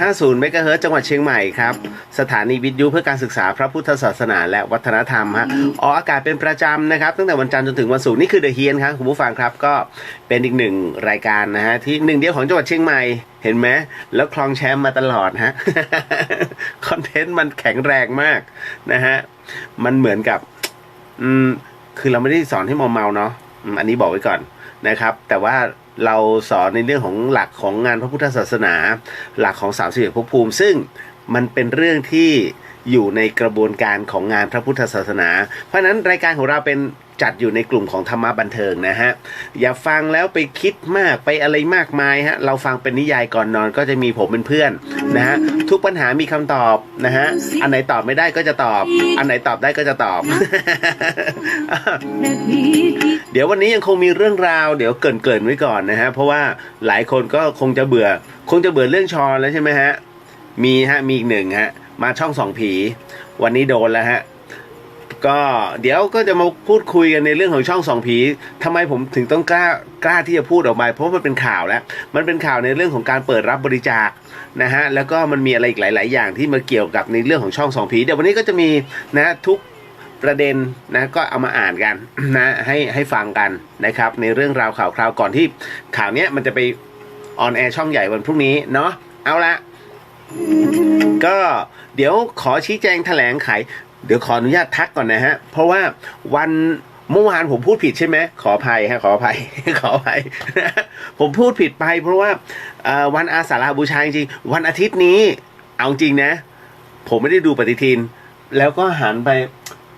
90 เมกะเฮิรตซ์จังหวัดเชียงใหม่ครับสถานีวิทยุเพื่อการศึกษาพระพุทธศาสนาและวัฒนธรรมฮะออกอากาศเป็นประจำนะครับตั้งแต่วันจันทร์จนถึงวันศุกร์นี่คือเดอะเฮียนครับคุณผู้ฟังครับก็เป็นอีกหนึ่งรายการนะฮะที่หนึ่งเดียวของจังหวัดเชียงใหม่เห็นไหมแล้วครองแชมป์มาตลอดฮะ คอนเทนต์มันแข็งแรงมากนะฮะมันเหมือนกับคือเราไม่ได้สอนให้เมาเนาะอันนี้บอกไว้ก่อนนะครับแต่ว่าเราสอนในเรื่องของหลักของงานพระพุทธศาสนาหลักของ31ภพภูมิซึ่งมันเป็นเรื่องที่อยู่ในกระบวนการของงานพระพุทธศาสนาเพราะฉะนั้นรายการของเราเป็นจัดอยู่ในกลุ่มของธรรมะบันเทิงนะฮะอย่าฟังแล้วไปคิดมากไปอะไรมากมายฮะเราฟังเป็นนิยายก่อนนอนก็จะมีผมเป็นเพื่อนนะฮะทุกปัญหามีคำตอบนะฮะอันไหนตอบไม่ได้ก็จะตอบอันไหนตอบได้ก็จะตอบ เดี๋ยววันนี้ยังคงมีเรื่องราวเดี๋ยวเกริ่นไว้ก่อนนะฮะเพราะว่าหลายคนก็คงจะเบื่อเรื่องชอนแล้วใช่ไหมฮะมีอีกหนึ่งฮะมาช่องส่องผีวันนี้โดนแล้วฮะก็เดี๋ยวก็จะมาพูดคุยกันในเรื่องของช่องส่องผีทำไมผมถึงต้องกล้าที่จะพูดออกมาเพราะมันเป็นข่าวแล้วมันเป็นข่าวในเรื่องของการเปิดรับบริจาคนะฮะแล้วก็มันมีอะไรอีกหลายๆอย่างที่มาเกี่ยวกับในเรื่องของช่องส่องผีเดี๋ยววันนี้ก็จะมีนะทุกประเด็นนะก็เอามาอ่านกันนะให้ฟังกันนะครับในเรื่องราวข่าวคราวก่อนที่ข่าวเนี้ยมันจะไปออนแอร์ช่องใหญ่วันพรุ่งนี้เนาะเอาละก็เดี๋ยวขอชี้แจงแถลงไขเดี๋ยวขออนุญาตทักก่อนนะฮะเพราะว่าวันเมื่อวานผมพูดผิดใช่ไหมขออภัยฮะขออภัย ผมพูดผิดไปเพราะว่าวันอาสาฬหบูชาจริงๆวันอาทิตย์นี้เอาจริงนะผมไม่ได้ดูปฏิทินแล้วก็หันไป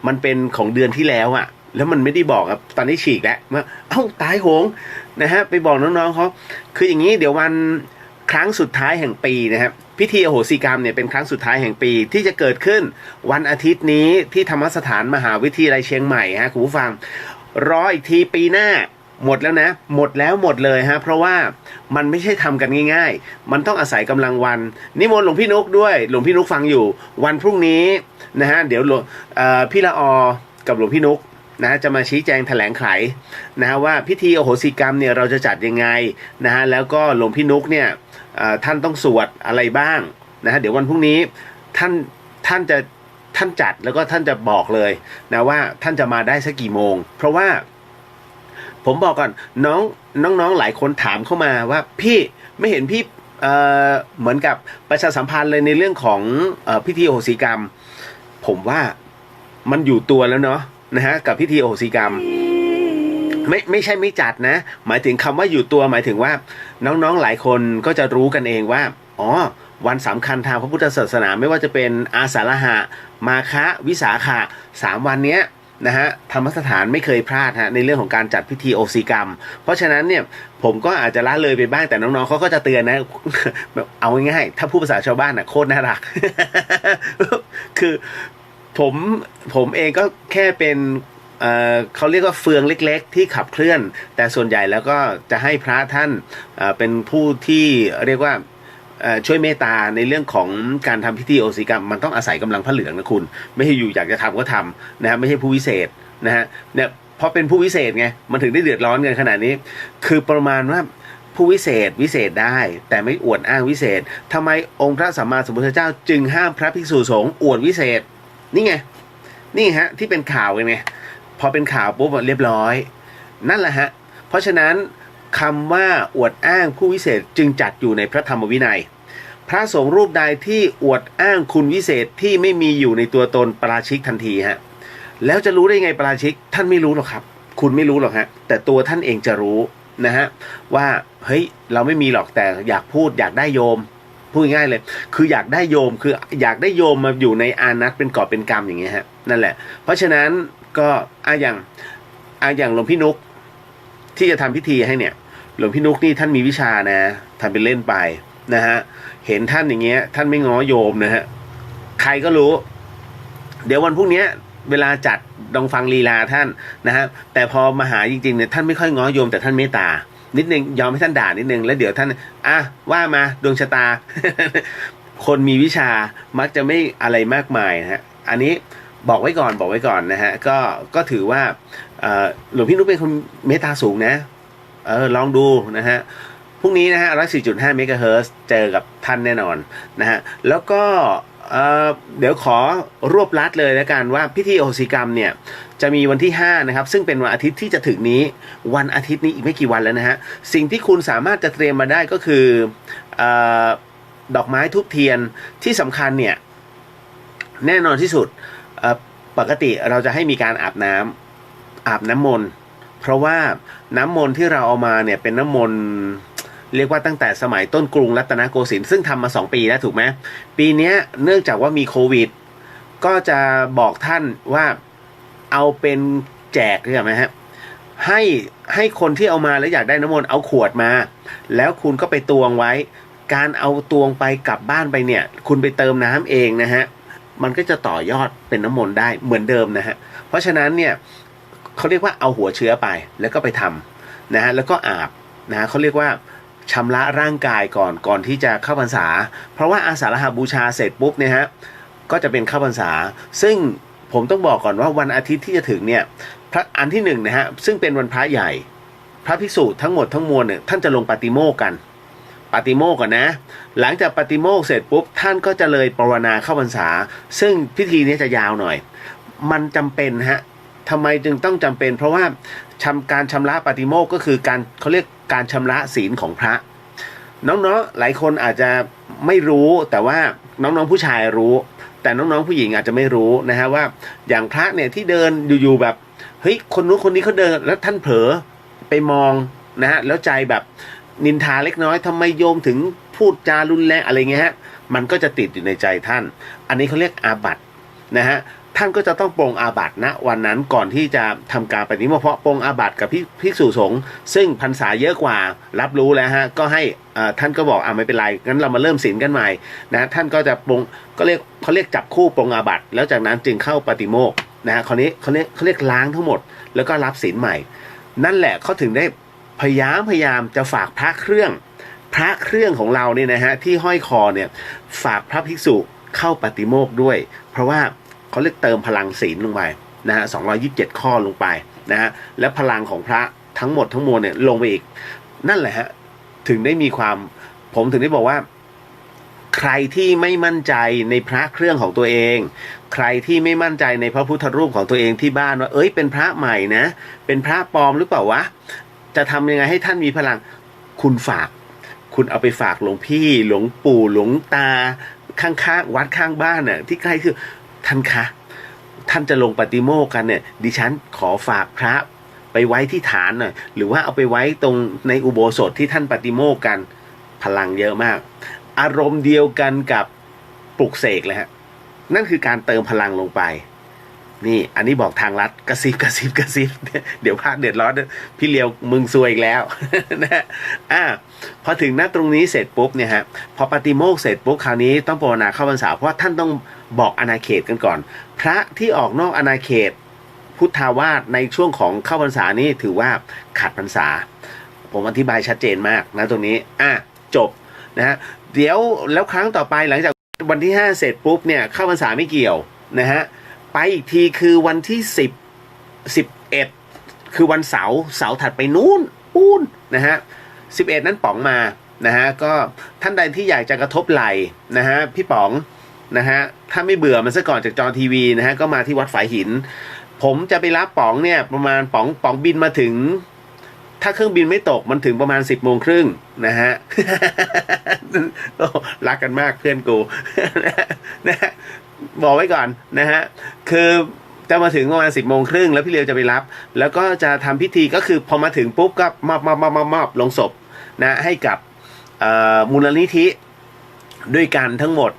มันเป็นของเดือนที่แล้วอะแล้วมันไม่ได้บอกครับตอนนี้ฉีกแล้วว่าตายโหงนะฮะไปบอกน้องๆเขาคืออย่างนี้เดี๋ยววันครั้งสุดท้ายแห่งปีนะครับพิธีอโหสิกรรมเนี่ยเป็นครั้งสุดท้ายแห่งปีที่จะเกิดขึ้นวันอาทิตย์นี้ที่ธรรมสถานมหาวิทยาลัยเชียงใหม่ฮะคุณผู้ฟังรออีกทีปีหน้าหมดแล้วนะหมดเลยฮะเพราะว่ามันไม่ใช่ทำกันง่ายๆมันต้องอาศัยกำลังวันนิมนต์หลวงพี่นุกด้วยหลวงพี่นุกฟังอยู่วันพรุ่งนี้นะฮะเดี๋ยวพี่ละอกับหลวงพี่นุกนะจะมาชี้แจงแถลงไขนะฮะว่าพิธีอโหสิกรรมเนี่ยเราจะจัดยังไงนะฮะแล้วก็หลวงพี่นุกเนี่ยท่านต้องสวดอะไรบ้างนะฮะเดี๋ยววันพรุ่งนี้ท่านจัดแล้วก็ท่านจะบอกเลยนะว่าท่านจะมาได้สักกี่โมงเพราะว่าผมบอกก่อนน้องหลายคนถามเข้ามาว่าพี่ไม่เห็นพี่เหมือนกับประชาสัมพันธ์เลยในเรื่องของพิธีอโหสิกรรมผมว่ามันอยู่ตัวแล้วเนาะนะฮะกับพิธีอโหสิกรรมไม่ใช่ไม่จัดนะหมายถึงคำว่าอยู่ตัวหมายถึงว่าน้องๆหลายคนก็จะรู้กันเองว่าอ๋อวันสำคัญทางพระพุทธศาสนาไม่ว่าจะเป็นอาสาฬหะมาฆะวิสาขะ3วันเนี้ยนะฮะธรรมสถานไม่เคยพลาดฮะในเรื่องของการจัดพิธีโอสิกรรมเพราะฉะนั้นเนี่ยผมก็อาจจะละเลยไปบ้างแต่น้องๆเขาก็จะเตือนนะเอาง่ายๆถ้าพูดภาษาชาวบ้านโคตรน่ารัก คือผมเองก็แค่เป็นเขาเรียกว่าเฟืองเล็กๆที่ขับเคลื่อนแต่ส่วนใหญ่แล้วก็จะให้พระท่านเป็นผู้ที่เรียกว่าช่วยเมตตาในเรื่องของการทำพิธีโอสิกรรมมันต้องอาศัยกำลังพระเหลืองนะคุณไม่ใช่อยู่อยากจะทำก็ทำนะฮะไม่ใช่ผู้วิเศษนะฮะเนี่ยเพราะเป็นผู้วิเศษไงมันถึงได้เดือดร้อนกันขนาดนี้คือประมาณว่าผู้วิเศษได้แต่ไม่อวดอ้างวิเศษทำไมองค์พระสัมมาสัมพุทธเจ้าจึงห้ามพระภิกษุสงฆ์อวดวิเศษนี่ไงนี่ฮะที่เป็นข่าวกันไงพอเป็นข่าวปุ๊บเรียบร้อยนั่นแหละฮะเพราะฉะนั้นคำว่าอวดอ้างผู้วิเศษจึงจัดอยู่ในพระธรรมวินัยพระสงฆ์รูปใดที่อวดอ้างคุณวิเศษที่ไม่มีอยู่ในตัวตนปราชิกทันทีฮะแล้วจะรู้ได้ไงปราชิกท่านไม่รู้หรอกครับคุณไม่รู้หรอกฮะแต่ตัวท่านเองจะรู้นะฮะว่าเฮ้ยเราไม่มีหรอกแต่อยากพูดอยากได้โยมพูดง่ายเลยคืออยากได้โยมคืออยากได้โยมมาอยู่ในอานัตเป็นกอบเป็นกรรมอย่างเงี้ยฮะนั่นแหละเพราะฉะนั้นก็อย่างหลวงพี่นุกที่จะทำพิธีให้เนี่ยหลวงพี่นุกนี่ท่านมีวิชานะทำเป็นเล่นไปนะฮะเห็นท่านอย่างเงี้ยท่านไม่ง้อโยมนะฮะใครก็รู้เดี๋ยววันพรุ่งนี้เวลาจัดลองฟังลีลาท่านนะฮะแต่พอมาหาจริงๆเนี่ยท่านไม่ค่อยง้อโยมแต่ท่านเมตตานิดนึงยอมให้ท่านด่านิดนึงแล้วเดี๋ยวท่านว่ามาดวงชะตา คนมีวิชามักจะไม่อะไรมากมายนะฮะอันนี้บอกไว้ก่อนนะฮะก็ถือว่าหลวงพี่นุ๊กเป็นคนเมตตาสูงนะลองดูนะฮะ พรุ่งนี้นะฮะ104.5 เมกะเฮิรตซ์เจอกับท่านแน่นอนนะฮะแล้วก็เดี๋ยวขอรวบลัดเลยแล้วกันว่าพิธีอโหสิกรรมเนี่ยจะมีวันที่5นะครับซึ่งเป็นวันอาทิตย์ที่จะถึงนี้วันอาทิตย์นี้อีกไม่กี่วันแล้วนะฮะสิ่งที่คุณสามารถจะเตรียมมาได้ก็คือดอกไม้ธูปเทียนที่สำคัญเนี่ยแน่นอนที่สุดปกติเราจะให้มีการอาบน้ำมนต์เพราะว่าน้ำมนต์ที่เราเอามาเนี่ยเป็นน้ำมนต์เรียกว่าตั้งแต่สมัยต้นกรุงรัตนโกสินทร์ซึ่งทำมา2 ปีแล้วถูกไหมปีนี้เนื่องจากว่ามีโควิดก็จะบอกท่านว่าเอาเป็นแจกใช่ไหมฮะให้คนที่เอามาแล้วอยากได้น้ำมนต์เอาขวดมาแล้วคุณก็ไปตวงไว้การเอาตวงไปกลับบ้านไปเนี่ยคุณไปเติมน้ำเองนะฮะมันก็จะต่อยอดเป็นน้ำมนต์ได้เหมือนเดิมนะฮะเพราะฉะนั้นเนี่ยเขาเรียกว่าเอาหัวเชื้อไปแล้วก็ไปทำนะฮะแล้วก็อาบนะฮะเขาเรียกว่าชำระร่างกายก่อนที่จะเข้าพรรษาเพราะว่าอาสาฬหบูชาเสร็จปุ๊บเนี่ยฮะก็จะเป็นเข้าพรรษาซึ่งผมต้องบอกก่อนว่าวันอาทิตย์ที่จะถึงเนี่ยพระอันที่1นะฮะซึ่งเป็นวันพระใหญ่พระภิกษุทั้งหมดทั้งมวลเนี่ยท่านจะลงปาติโมกข์กันปาติโมกข์ก่อนนะหลังจากปาติโมกข์เสร็จปุ๊บท่านก็จะเลยปรวนาเข้าพรรษาซึ่งพิธีนี้จะยาวหน่อยมันจำเป็นฮะทำไมจึงต้องจำเป็นเพราะว่าการชำระปาติโมกข์ก็คือการเขาเรียกการชำระศีลของพระน้องๆหลายคนอาจจะไม่รู้แต่ว่าน้องๆผู้ชายรู้แต่น้องๆผู้หญิงอาจจะไม่รู้นะฮะว่าอย่างพระเนี่ยที่เดินอยู่ๆแบบเฮ้ยคนนู้นคนนี้เขาเดินแล้วท่านเผลอไปมองนะฮะแล้วใจแบบนินทาเล็กน้อยทำไมโยมถึงพูดจารุนแรงอะไรเงี้ยฮะมันก็จะติดอยู่ในใจท่านอันนี้เขาเรียกอาบัตินะฮะท่านก็จะต้องปรงอาบัติณวันนั้นก่อนที่จะทำการปฏิโมกข์เพราะปรงอาบัติกับภิกษุสงฆ์ซึ่งพรรษาเยอะกว่ารับรู้แล้วฮะก็ให้ท่านก็บอกไม่เป็นไรงั้นเรามาเริ่มศีลกันใหม่นะท่านก็จะปรงเขาเรียกจับคู่ปรงอาบัติแล้วจากนั้นจึงเข้าปฏิโมกข์นะฮะเขาเรียกล้างทั้งหมดแล้วก็รับศีลใหม่นั่นแหละเขาถึงได้พยายามจะฝากพระเครื่องของเราเนี่ยนะฮะที่ห้อยคอเนี่ยฝากพระภิกษุเข้าปฏิโมกข์ด้วยเพราะว่าเขาเรียกเติมพลังศีลลงไปนะฮะ227 ข้อลงไปนะฮะและพลังของพระทั้งหมดทั้งมวลเนี่ยลงไปอีกนั่นแหละฮะถึงได้มีความผมถึงได้บอกว่าใครที่ไม่มั่นใจในพระเครื่องของตัวเองใครที่ไม่มั่นใจในพระพุทธรูปของตัวเองที่บ้านว่าเป็นพระใหม่นะเป็นพระปลอมหรือเปล่าวะจะทำยังไงให้ท่านมีพลังคุณเอาไปฝากหลวงพี่หลวงปู่หลวงตาข้างๆวัดข้างบ้านน่ะที่ใกล้คือท่านคะท่านจะลงปฏิโมกข์กันเนี่ยดิฉันขอฝากพระไปไว้ที่ฐานหน่อยหรือว่าเอาไปไว้ตรงในอุโบสถที่ท่านปฏิโมกข์กันพลังเยอะมากอารมณ์เดียวกันกับปลุกเสกเลยฮะนั่นคือการเติมพลังลงไปนี่อันนี้บอกทางลัดกระซิบเดี๋ยวพระเดือดร้อนพี่เลียวมึงซวยอีกแล้วนะพอถึงณตรงนี้เสร็จปุ๊บเนี่ยฮะพอปฏิโมกข์เสร็จปุ๊บคราวนี้ต้องภาวนาเข้าพรรษาเพราะท่านต้องบอกอาณาเขตกันก่อนพระที่ออกนอกอาณาเขตพุทธาวาสในช่วงของเข้าพรรษานี้ถือว่าขาดพรรษาผมอธิบายชัดเจนมากนะตรงนี้จบนะฮะเดี๋ยวแล้วครั้งต่อไปหลังจากวันที่5เสร็จปุ๊บเนี่ยเข้าพรรษาไม่เกี่ยวนะฮะไปอีกทีคือวันที่11คือวันเสาร์ถัดไปนู้นนะฮะ11นั้นป๋องมานะฮะก็ท่านใดที่อยากจะกระทบไหล่นะฮะพี่ป๋องนะฮะถ้าไม่เบื่อมันซะก่อนจากจอทีวีนะฮะก็มาที่วัดฝายหินผมจะไปรับป๋องเนี่ยประมาณป๋องบินมาถึงถ้าเครื่องบินไม่ตกมันถึงประมาณ10:30นะฮะ รักกันมากเพื่อนกู นะฮะบอกไว้ก่อนนะฮะคือจะมาถึงประมาณ10:30แล้วพี่เลียวจะไปรับแล้วก็จะทำพิธีก็คือพอมาถึงปุ๊บก็มอบลงศพนะให้กับมูลนิธิด้วยกันทั้งหมด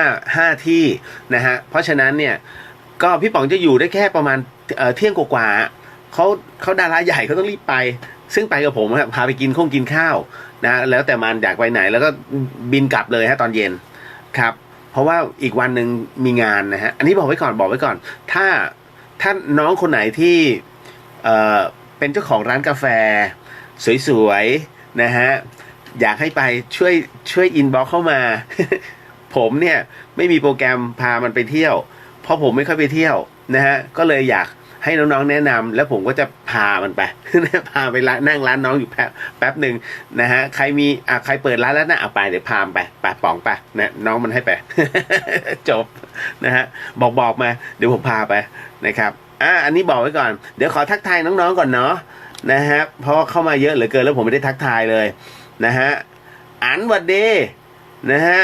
5ที่นะฮะเพราะฉะนั้นเนี่ยก็พี่ป๋องจะอยู่ได้แค่ประมาณเที่ยงกว่าเขาดาราใหญ่เขาต้องรีบไปซึ่งไปกับผมพาไปกินข้าวนะแล้วแต่มันอยากไปไหนแล้วก็บินกลับเลยฮะตอนเย็นครับเพราะว่าอีกวันหนึ่งมีงานนะฮะอันนี้บอกไว้ก่อนถ้าน้องคนไหนที่เป็นเจ้าของร้านกาแฟสวยๆนะฮะอยากให้ไปช่วยอินบ็อกเข้ามา ผมเนี่ยไม่มีโปรแกรมพามันไปเที่ยวเพราะผมไม่ค่อยไปเที่ยวนะฮะก็เลยอยาก ให้น้องๆแนะนำแล้วผมก็จะพามันไป พาไปนั่งร้านน้องอยู่แป๊บหนึ่งนะฮะใครมีใครเปิดร้านแล้วนะเอาไปเดี๋ยวพาไปป๋องไปนะน้องมันให้ไป จบนะฮะบอกมาเดี๋ยวผมพาไปนะครับอันนี้บอกไว้ก่อนเดี๋ยวขอทักทายน้องๆก่อนเนาะนะฮะเพราะเข้ามาเยอะเหลือเกินแล้วผมไม่ได้ทักทายเลยนะฮะอันหวัดดีนะฮะ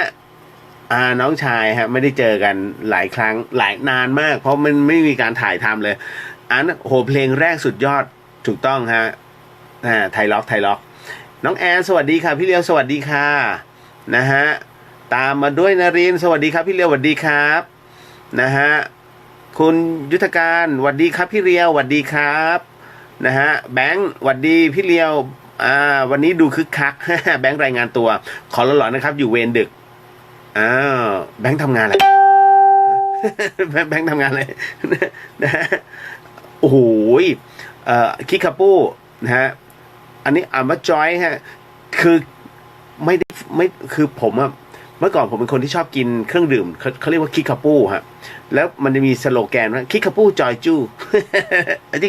น้องชายฮะไม่ได้เจอกันหลายครั้งนานมากเพราะมันไม่มีการถ่ายทำเลยโหเพลงแรกสุดยอดถูกต้องฮะไทยล็อกน้องแอนสวัสดีค่ะพี่เลียวสวัสดีค่ะนะฮะตามมาด้วยนรินสวัสดีครับพี่เลียวสวัสดีครับนะฮะคุณยุทธการสวัสดีครับพี่เลียวสวัสดีครับนะฮะแบงค์สวัสดีพี่เลียววันนี้ดูคึกคัก แบงค์รายงานตัวขอหล่อๆนะครับอยู่เวรดึกแบงค์ทำงานอะไร แบงค์ทำงานอะไร นะฮะโอ้โหคิคาปูนะฮะอันนี้อ่านว่าจอยฮะคือไม่คือผมอะเมื่อก่อนผมเป็นคนที่ชอบกินเครื่องดื่มเขาเรียกว่าคิคาปูฮะแล้วมันจะมีสโลแกนว่าคิคาปูจอยจู้ จ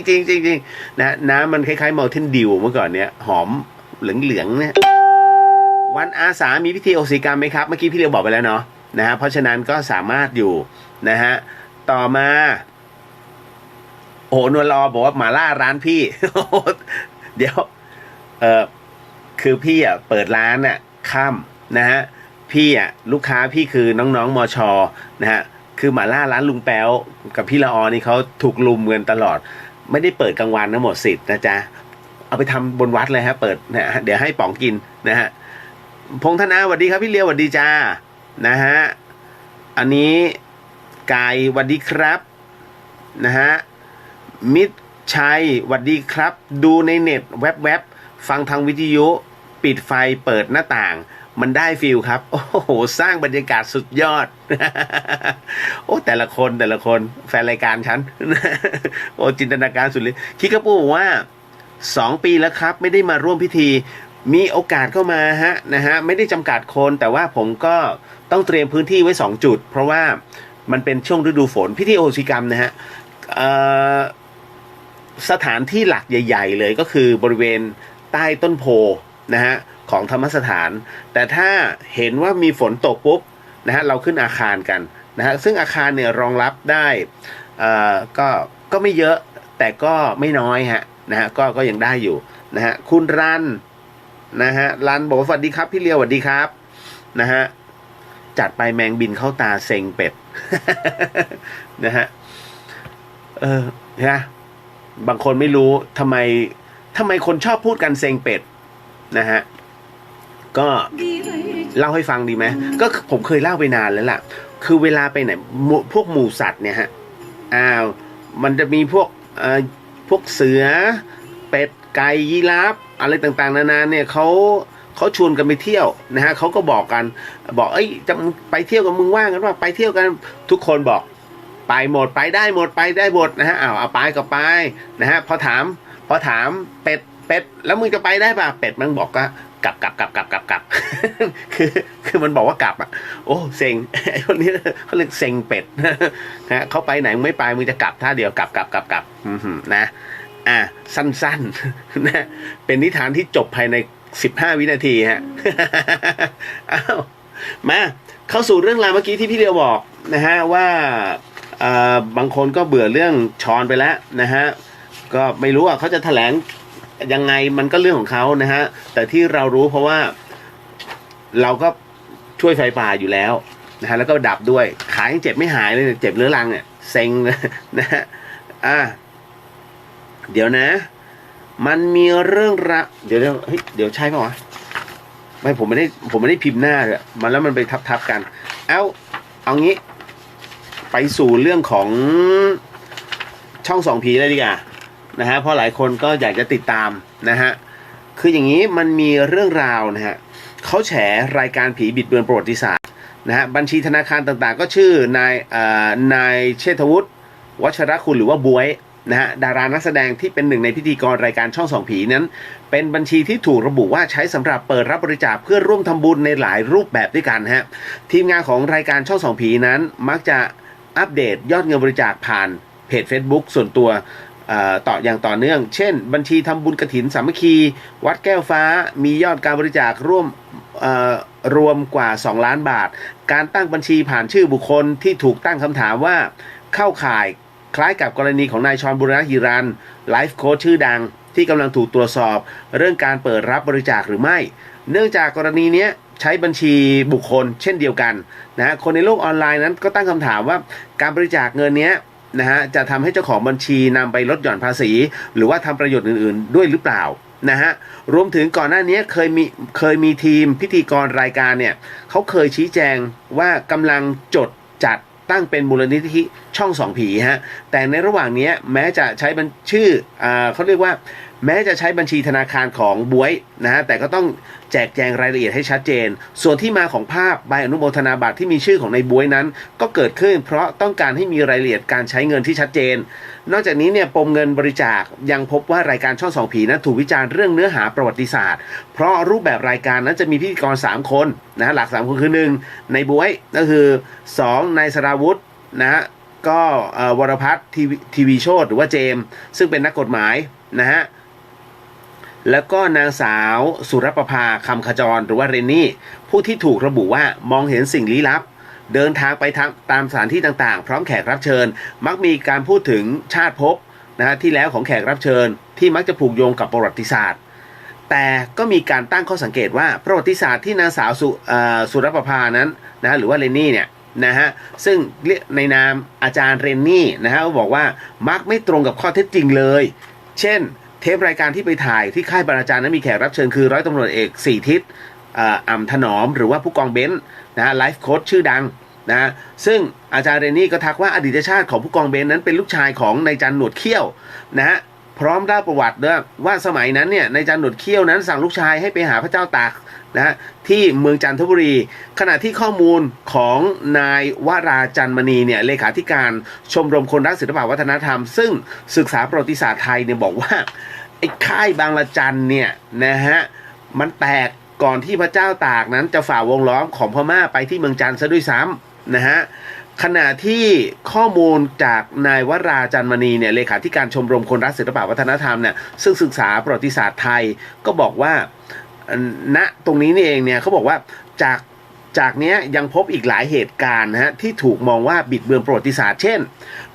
ริงนะน้ำมันคล้ายๆมัลเทนดิวเมื่อก่อนเนี้ยหอมเหลืองๆเนี่ยวันอาสามีพิธีโอศิกรรมไหมครับเมื่อกี้พี่เรียวบอกไปแล้วเนาะนะฮะเพราะฉะนั้นก็สามารถอยู่นะฮะต่อมาโอ้นวลรอบอกว่าหมาล่าร้านพี่ เดี๋ยวคือพี่อ่ะเปิดร้านอ่ะค่ำนะฮะพี่อ่ะลูกค้าพี่คือน้องๆมชนะฮะคือหมาล่าร้านลุงแป๊วกับพี่ละออนี่เขาถูกลุมเงินตลอดไม่ได้เปิดกลางวันนะหมดสิทธิ์นะจ๊ะเอาไปทำบนวัดเลยฮะเปิดนะฮะเดี๋ยวให้ป๋องกินนะฮะพงธนาสวัสดีครับพี่เลียวสวัสดีจ้านะฮะอันนี้กายสวัสดีครับนะฮะมิตรชัยสวัสดีครับดูในเน็ตแวบฟังทางวิทยุปิดไฟเปิดหน้าต่างมันได้ฟิลครับโอ้โหสร้างบรรยากาศสุดยอด โอ้แต่ละคนแฟนรายการฉัน โอ้จินตนาการสุดเลยคิดกระปูว่า2 ปีแล้วครับไม่ได้มาร่วมพิธีมีโอกาสเข้ามานะฮะไม่ได้จำกัดคนแต่ว่าผมก็ต้องเตรียมพื้นที่ไว้2 จุดเพราะว่ามันเป็นช่วงฤดูฝนพิธีโอศิกรรมนะฮะสถานที่หลักใหญ่ๆเลยก็คือบริเวณใต้ต้นโพนะฮะของธรรมสถานแต่ถ้าเห็นว่ามีฝนตกปุ๊บนะฮะเราขึ้นอาคารกันนะฮะซึ่งอาคารเนี่ยรองรับได้ก็ไม่เยอะแต่ก็ไม่น้อยฮะนะฮะก็ยังได้อยู่นะฮะคุณรันนะฮะรันบอกสวัสดีครับพี่เลียวสวัสดีครับนะฮะจัดไปแมงบินเข้าตาเซ็งเป็ด นะฮะนะบางคนไม่รู้ทำไมคนชอบพูดกันเซ็งเป็ดนะฮะก็เล่าให้ฟังดีไหมก็ผมเคยเล่าไปนานแล้วล่ะคือเวลาไปไหนพวกหมู่สัตว์เนี่ยฮะมันจะมีพวกเสือเป็ดไก่ยีราฟอะไรต่างๆนานาเนี่ยเขาชวนกันไปเที่ยวนะฮะเขาก็บอกกันบอกจะไปเที่ยวกับมึงว่างกันว่าไปเที่ยวกันทุกคนบอกไปหมดไปได้หมดนะฮะเอาไปก็ไปนะฮะพอถามเป็ดแล้วมึงจะไปได้ป่ะเป็ดมันบอกก็กลับ คือมันบอกว่ากลับโอ้เซ็งไอ้คนนี้เขาเรียกเซ็งเป็ดนะเขาไปไหนมึงไม่ไปมึงจะกลับท่าเดียวกลับนะสั้นๆนะเป็นนิทานที่จบภายใน15 วินาทีฮะมาเข้าสู่เรื่องราวเมื่อกี้ที่พี่เดียวบอกนะฮะว่าบางคนก็เบื่อเรื่องชอนไปแล้วนะฮะก็ไม่รู้ว่าเขาจะแถลงยังไงมันก็เรื่องของเขานะฮะแต่ที่เรารู้เพราะว่าเราก็ช่วยไฟป่าอยู่แล้วนะฮะแล้วก็ดับด้วยขายังเจ็บไม่หายเลยเจ็บเรื้อรังเนี่ยเซ็งนะฮะเดี๋ยวนะมันมีเรื่องระเดี๋ยวใช่ป่ะวะไม่ผมไม่ได้พิมพ์หน้าเลยมันแล้วมันไปทับกันเอางี้ไปสู่เรื่องของช่อง2 ผีเลยดีกว่านะฮะเพราะหลายคนก็อยากจะติดตามนะฮะคืออย่างนี้มันมีเรื่องราวนะฮะเขาแฉรายการผีบิดเบือนประวัติศาสตร์นะฮะบัญชีธนาคารต่างๆก็ชื่อนายเชษฐวุฒิวัชรคุณหรือว่าบวยนะฮะดารานักแสดงที่เป็นหนึ่งในพิธีกรรายการช่อง2 ผีนั้นเป็นบัญชีที่ถูกระบุว่าใช้สำหรับเปิดรับบริจาคเพื่อร่วมทำบุญในหลายรูปแบบด้วยกันฮะทีมงานของรายการช่อง2 ผีนั้นมักจะอัปเดตยอดเงินบริจาคผ่าน เพจ Facebook ส่วนตัวต่ออย่างต่อเนื่องเช่นบัญชีทำบุญกฐินสามัคคีวัดแก้วฟ้ามียอดการบริจาคร่วมรวมกว่า2 ล้านบาทการตั้งบัญชีผ่านชื่อบุคคลที่ถูกตั้งคำถามว่าเข้าข่ายคล้ายกับกรณีของนายชรบุรณหิรันไลฟ์โค้ชชื่อดังที่กำลังถูกตรวจสอบเรื่องการเปิดรับบริจาคหรือไม่เนื่องจากกรณีนี้ใช้บัญชีบุคคลเช่นเดียวกันนะคนในโลกออนไลน์นั้นก็ตั้งคำถามว่าการบริจาคเงินนี้นะฮะจะทำให้เจ้าของบัญชีนำไปลดหย่อนภาษีหรือว่าทำประโยชน์อื่นๆด้วยหรือเปล่านะฮะรวมถึงก่อนหน้านี้เคยมีทีมพิธีกรรายการเนี่ยเขาเคยชี้แจงว่ากำลังจดจัดตั้งเป็นมูลนิธิช่อง2 ผีฮะแต่ในระหว่างนี้แม้จะใช้ชื่อเขาเรียกว่าแม้จะใช้บัญชีธนาคารของบ๊วยนะฮะแต่ก็ต้องแจกแจงรายละเอียดให้ชัดเจนส่วนที่มาของภาพใบอนุโมทนาบัตรที่มีชื่อของในบ๊วยนั้นก็เกิดขึ้นเพราะต้องการให้มีรายละเอียดการใช้เงินที่ชัดเจนนอกจากนี้เนี่ยปมเงินบริจาคยังพบว่ารายการช่อง2 ผีนั้นถูกวิจารณ์เรื่องเนื้อหาประวัติศาสตร์เพราะรูปแบบรายการนั้นจะมีพิธีกร3 คนนะหลัก3 คนคือ1ในบ๊วยก็คือ2นายสราวุธนะฮะก็วรพัฒน์ทีวีโชติหรือว่าเจมซึ่งเป็นนักกฎหมายนะฮะแล้วก็นางสาวสุรประภาคำขจรหรือว่าเรนนี่ผู้ที่ถูกระบุว่ามองเห็นสิ่งลี้ลับเดินทางไปตามสถานที่ต่างๆพร้อมแขกรับเชิญมักมีการพูดถึงชาติภพนะฮะที่แล้วของแขกรับเชิญที่มักจะผูกโยงกับประวัติศาสตร์แต่ก็มีการตั้งข้อสังเกตว่าประวัติศาสตร์ที่นางสาวสุรประภานั้นนะหรือว่าเรนนี่เนี่ยนะฮะซึ่งในนามอาจารย์เรนนี่นะฮะบอกว่ามักไม่ตรงกับข้อเท็จจริงเลยเช่นเทปรายการที่ไปถ่ายที่ค่ายบรรณาจารย์นั้นมีแขกรับเชิญคือร้อยตำรวจเอก4 ทิศอ่ำถนอมหรือว่าผู้กองเบนซ์นะไลฟ์โค้ชชื่อดังนะซึ่งอาจารย์เรนนี่ก็ทักว่าอดีตชาติของผู้กองเบนซ์นั้นเป็นลูกชายของนายจันหนวดเขี้ยวนะฮะพร้อมเล่าประวัติด้วยว่าสมัยนั้นเนี่ยนายจันหนวดเขี้ยวนั้นสั่งลูกชายให้ไปหาพระเจ้าตากนะที่เมืองจันทบุรีขณะที่ข้อมูลของนายวราจันมณีเนี่ยเลขาธิการชมรมคนรักศิลปวัฒนธรรมซึ่งศึกษาประวัติศาสตร์ไทยเนี่ยบอกว่าไอ้ค่ายบางละจันเนี่ยนะฮะมันแตกก่อนที่พระเจ้าตากนั้นจะฝ่าวงล้อมของพม่าไปที่เมืองจันทร์ซะด้วยซ้ำนะฮะขณะที่ข้อมูลจากนายวราจันมณีเนี่ยเลขาธิการชมรมคนรักศิลปวัฒนธรรมเนี่ยซึ่งศึกษาประวัติศาสตร์ไทยก็บอกว่าณตรงนี้นี่เองเนี่ยเขาบอกว่าจากนี้ยังพบอีกหลายเหตุการณ์นะฮะที่ถูกมองว่าบิดเบือนประวัติศาสตร์เช่น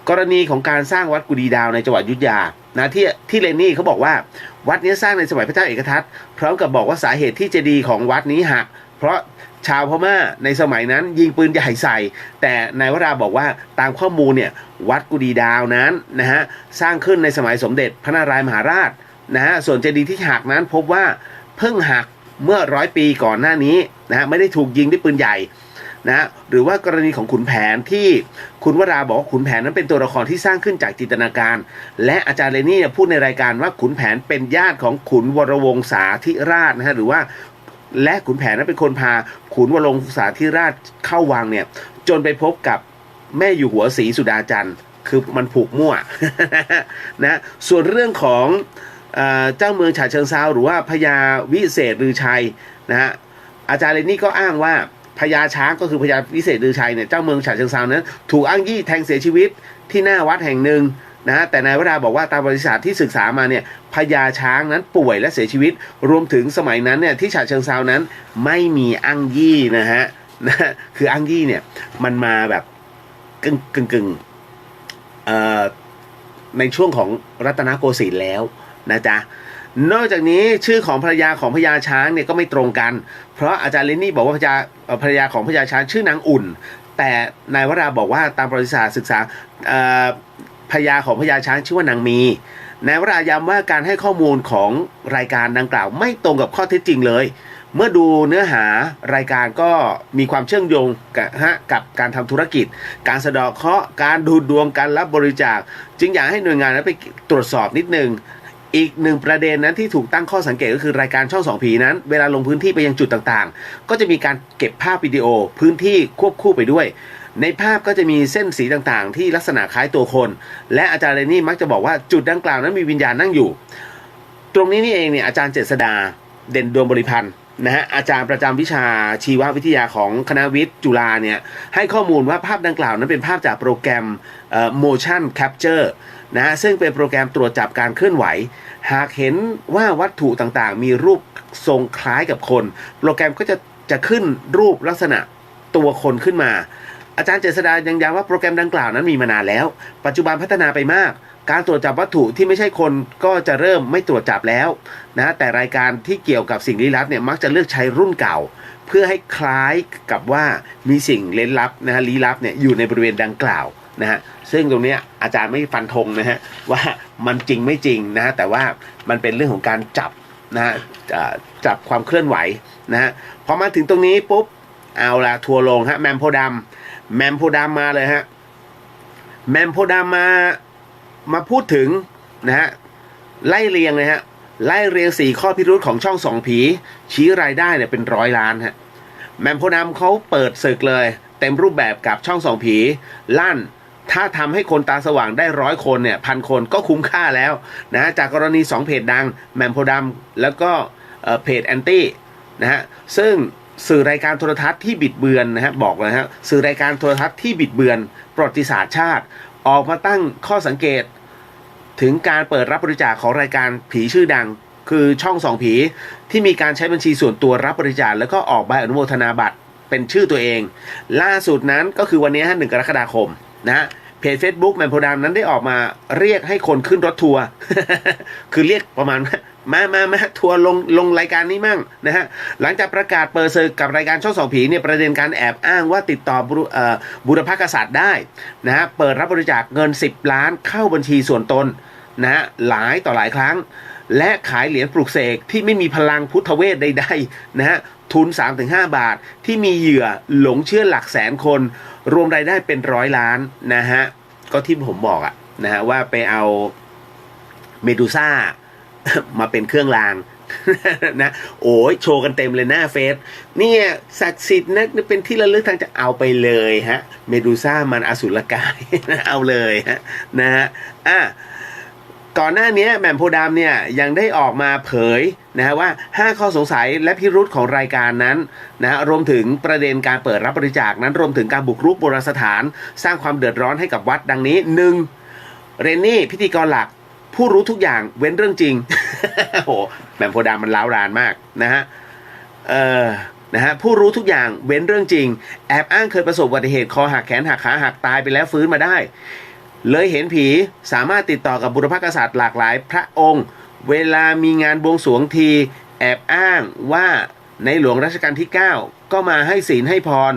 กรณีของการสร้างวัดกุดีดาวในจังหวัดอยุธยานะที่เรนนี่เขาบอกว่าวัดนี้สร้างในสมัยพระเจ้าเอกทัตพร้อมกับบอกว่าสาเหตุที่เจดีย์ของวัดนี้หักเพราะชาวพม่าในสมัยนั้นยิงปืนใหญ่ใส่แต่นายวราบอกว่าตามข้อมูลเนี่ยวัดกุดีดาวนั้นนะฮะสร้างขึ้นในสมัยสมเด็จพระนารายมหาราชนะฮะส่วนเจดีย์ที่หักนั้นพบว่าเพิ่งหักเมื่อ100 ปีก่อนหน้านี้นะฮะไม่ได้ถูกยิงด้วยปืนใหญ่นะหรือว่ากรณีของขุนแผนที่คุณวราบอกว่าขุนแผนนั้นเป็นตัวละครที่สร้างขึ้นจากจินตนาการและอาจารย์เรนนี่พูดในรายการว่าขุนแผนเป็นญาติของขุนวรวงศาธิราชนะฮะหรือว่าและขุนแผนนั้นเป็นคนพาขุนวรวงศาธิราชเข้าวังเนี่ยจนไปพบกับแม่อยู่หัวศรีสุดาจันทร์คือมันผูกมั่ว นะส่วนเรื่องของเจ้าเมืองฉะเชิงเทราหรือว่าพญาวิเศษฤชัยนะฮะอาจารย์เรนนี่ก็อ้างว่าพญาช้างก็คือพญาวิเศษฤชัยเนี่ยเจ้าเมืองฉะเชิงเทรานั้นถูกอ้างยี่แทงเสียชีวิตที่หน้าวัดแห่งหนึ่งนะฮะแต่นายวราบอกว่าตามประวัติศาสตร์ที่ศึกษามาเนี่ยพญาช้างนั้นป่วยและเสียชีวิตรวมถึงสมัยนั้นเนี่ยที่ฉะเชิงเทรานั้นไม่มีอ้างยี่นะฮะคืออ้างยี่เนี่ยมันมาแบบกึ่งในช่วงของรัตนโกสินทร์แล้วนะจ๊ะนอกจากนี้ชื่อของภรรยาของพญาช้างเนี่ยก็ไม่ตรงกันเพราะอาจารย์เรนนี่บอกว่าภรรยาของพญาช้างชื่อนางอุ่นแต่นายวราบอกว่าตามประวัติศาสตร์ศึกษาภรรยาของพญาช้างชื่อว่านางมีนายวราย้ำว่าการให้ข้อมูลของรายการดังกล่าวไม่ตรงกับข้อเท็จจริงเลยเมื่อดูเนื้อหารายการก็มีความเชื่อมโยงกับการทำธุรกิจการสะเดาะเคราะห์การดูดวงการรับบริจาคจึงอยากให้หน่วยงานนั้นไปตรวจสอบนิดนึงอีกหนึ่งประเด็นนั้นที่ถูกตั้งข้อสังเกตก็คือรายการช่อง2 ผีนั้นเวลาลงพื้นที่ไปยังจุดต่างๆก็จะมีการเก็บภาพวิดีโอพื้นที่ควบคู่ไปด้วยในภาพก็จะมีเส้นสีต่างๆที่ลักษณะคล้ายตัวคนและอาจารย์เรนนี่มักจะบอกว่าจุดดังกล่าวนั้นมีวิญญาณนั่งอยู่ตรงนี้นี่เองเนี่ยอาจารย์เจษฎาเด่นดวงบริพันธ์ นะฮะอาจารย์ประจำวิชาชีววิทยาของคณะวิทย์จุฬาเนี่ยให้ข้อมูลว่าภาพดังกล่าวนั้นเป็นภาพจากโปรแกรมmotion capture นะฮะซึ่งเป็นโปรแกรมตรวจจับการเคลื่อนไหวหากเห็นว่าวัตถุต่างๆมีรูปทรงคล้ายกับคนโปรแกรมก็จะขึ้นรูปลักษณะตัวคนขึ้นมาอาจารย์เจษฎายังย้ำว่าโปรแกรมดังกล่าวนั้นมีมานานแล้วปัจจุบันพัฒนาไปมากการตรวจจับวัตถุที่ไม่ใช่คนก็จะเริ่มไม่ตรวจจับแล้วนะแต่รายการที่เกี่ยวกับสิ่งลี้ลับเนี่ยมักจะเลือกใช้รุ่นเก่าเพื่อให้คล้ายกับว่ามีสิ่งเร้นลับนะฮะลี้ลับเนี่ยอยู่ในบริเวณดังกล่าวนะฮะซึ่งตรงนี้อาจารย์ไม่ฟันธงนะฮะว่ามันจริงไม่จริงนะฮะแต่ว่ามันเป็นเรื่องของการจับนะฮะจับความเคลื่อนไหวนะฮะพอมาถึงตรงนี้ปุ๊บเอาละทัวร์ลงฮะแมมโพดำมาเลยฮะแมมโพดำมาพูดถึงนะฮะไล่เรียงเลยฮะไล่เรียง4ข้อพิรุธของช่องส่องผีชี้รายได้เนี่ยเป็น100 ล้านฮะแมมโพดำเขาเปิดศึกเลยเต็มรูปแบบกับช่องส่องผีลั่นถ้าทำให้คนตาสว่างได้100 คนเนี่ย1,000 คนก็คุ้มค่าแล้วนะจากกรณี2เพจดังแมมโพดำแล้วก็เพจแอนตี้นะฮะซึ่งสื่อรายการโทรทัศน์ที่บิดเบือนนะฮะบอกเลยฮะสื่อรายการโทรทัศน์ที่บิดเบือนประวัติศาสตร์ชาติออกมาตั้งข้อสังเกตถึงการเปิดรับบริจาคของรายการผีชื่อดังคือช่องส่องผีที่มีการใช้บัญชีส่วนตัวรับบริจาคแล้วก็ออกใบอนุโมทนาบัตรเป็นชื่อตัวเองล่าสุดนั้นก็คือวันนี้1 กรกฎาคมนะเพจ Facebook แมมโพดามนั้นได้ออกมาเรียกให้คนขึ้นรถทัวร์ คือเรียกประมาณมาทัวร์ลงรายการนี้มั่งนะฮะหลังจากประกาศเปิดศึกกับรายการช่องส่องผีเนี่ยประเด็นการแอบอ้างว่าติดต่อบุรพกษัตริย์ได้นะฮะเปิดรับบริจาคเงิน10 ล้านเข้าบัญชีส่วนตนนะฮะหลายต่อหลายครั้งและขายเหรียญปลุกเสกที่ไม่มีพลังพุทธเวทใดๆนะฮะทุน 3-5 บาทที่มีเหยื่อหลงเชื่อหลักแสนคนรวมรายได้เป็น100 ล้านนะฮะก็ที่ผมบอกอะนะฮะว่าไปเอาเมดูซ่ามาเป็นเครื่องรางนะโอ้ยโชว์กันเต็มเลยหน้าเฟซเนี่ยศักดิ์สิทธิ์นะเป็นที่ระลึกทางจะเอาไปเลยฮะเมดูซ่ามันอสุรกายเอาเลยฮะนะฮะก่อนหน้านี้แหม่มโพธิ์ดำเนี่ยยังได้ออกมาเผยนะฮะว่า5 ข้อสงสัยและพิรุธของรายการนั้นนะรวมถึงประเด็นการเปิดรับบริจาคนั้นรวมถึงการบุกรุกโบราณสถานสร้างความเดือดร้อนให้กับวัดดังนี้ 1. เรนนี่พิธีกรหลักผู้รู้ทุกอย่างเว้นเรื่องจริง โอ้โหแหม่มโพธิ์ดำมันล้าวรานมากนะฮะนะฮะผู้รู้ทุกอย่างเว้นเรื่องจริงแอบอ้างเคยประสบอุบัติเหตุคอหักแขนหักขาหักตายไปแล้วฟื้นมาได้เลยเห็นผีสามารถติดต่อกับบุรพกษัตริย์หลากหลายพระองค์เวลามีงานบวงสรวงทีแอบอ้างว่าในหลวงรัชกาลที่ 9ก็มาให้ศีลให้พร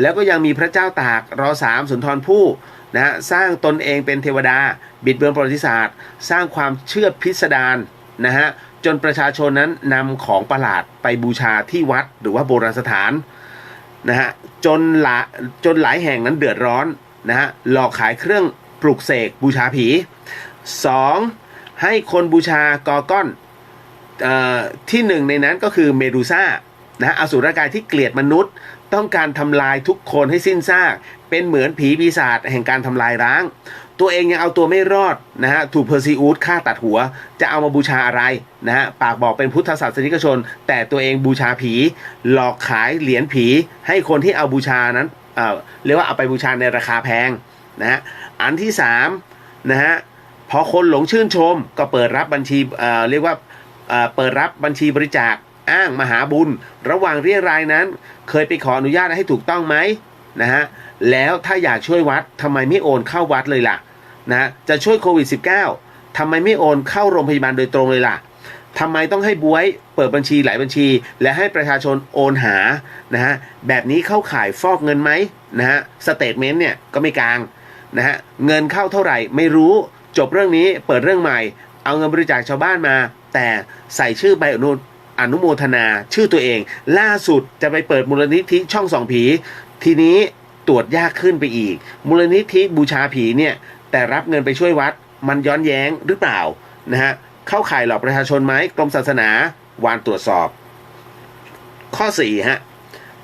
แล้วก็ยังมีพระเจ้าตากร3สุนทรภู่นะสร้างตนเองเป็นเทวดาบิดเบือนประวัติศาสตร์สร้างความเชื่อพิสดารนะฮะจนประชาชนนั้นนำของประหลาดไปบูชาที่วัดหรือว่าโบราณสถานนะฮะจนหลายแห่งนั้นเดือดร้อนนะฮะหลอกขายเครื่องปลุกเสกบูชาผี 2. ให้คนบูชากอก้อนที่1ในนั้นก็คือเมดูซ่านะอสุรกายที่เกลียดมนุษย์ต้องการทำลายทุกคนให้สิ้นซากเป็นเหมือนผีปีศาจแห่งการทำลายล้างตัวเองยังเอาตัวไม่รอดนะฮะถูกเพอร์ซิอุสฆ่าตัดหัวจะเอามาบูชาอะไรนะฮะปากบอกเป็นพุทธศาสนิกชนแต่ตัวเองบูชาผีหลอกขายเหรียญผีให้คนที่เอาบูชานั้นเรียกว่าเอาไปบูชาในราคาแพงนะฮะอันที่3นะฮะพอคนหลงชื่นชมก็เปิดรับบัญชีเรียกว่าเปิดรับบัญชีบริจาคอ้างมหาบุญระหว่างเรียรายนั้นเคยไปขออนุญาตให้ถูกต้องไหมนะฮะแล้วถ้าอยากช่วยวัดทำไมไม่โอนเข้าวัดเลยล่ะนะจะช่วยโควิด -19 ทำไมไม่โอนเข้าโรงพยาบาลโดยตรงเลยล่ะทำไมต้องให้บ๊วยเปิดบัญชีหลายบัญชีและให้ประชาชนโอนหานะฮะแบบนี้เข้าข่ายฟอกเงินไหมนะฮะสเตทเมนต์เนี่ยก็ไม่กลางนะฮะเงินเข้าเท่าไหร่ไม่รู้จบเรื่องนี้เปิดเรื่องใหม่เอาเงินบริจาคชาวบ้านมาแต่ใส่ชื่อใบอนุโมทนาชื่อตัวเองล่าสุดจะไปเปิดมูลนิธิช่องส่องผีทีนี้ตรวจยากขึ้นไปอีกมูลนิธิบูชาผีเนี่ยแต่รับเงินไปช่วยวัดมันย้อนแย้งหรือเปล่านะฮะเข้าข่ายหลอกประชาชนไหมกรมศาสนาวานตรวจสอบข้อ4ฮะ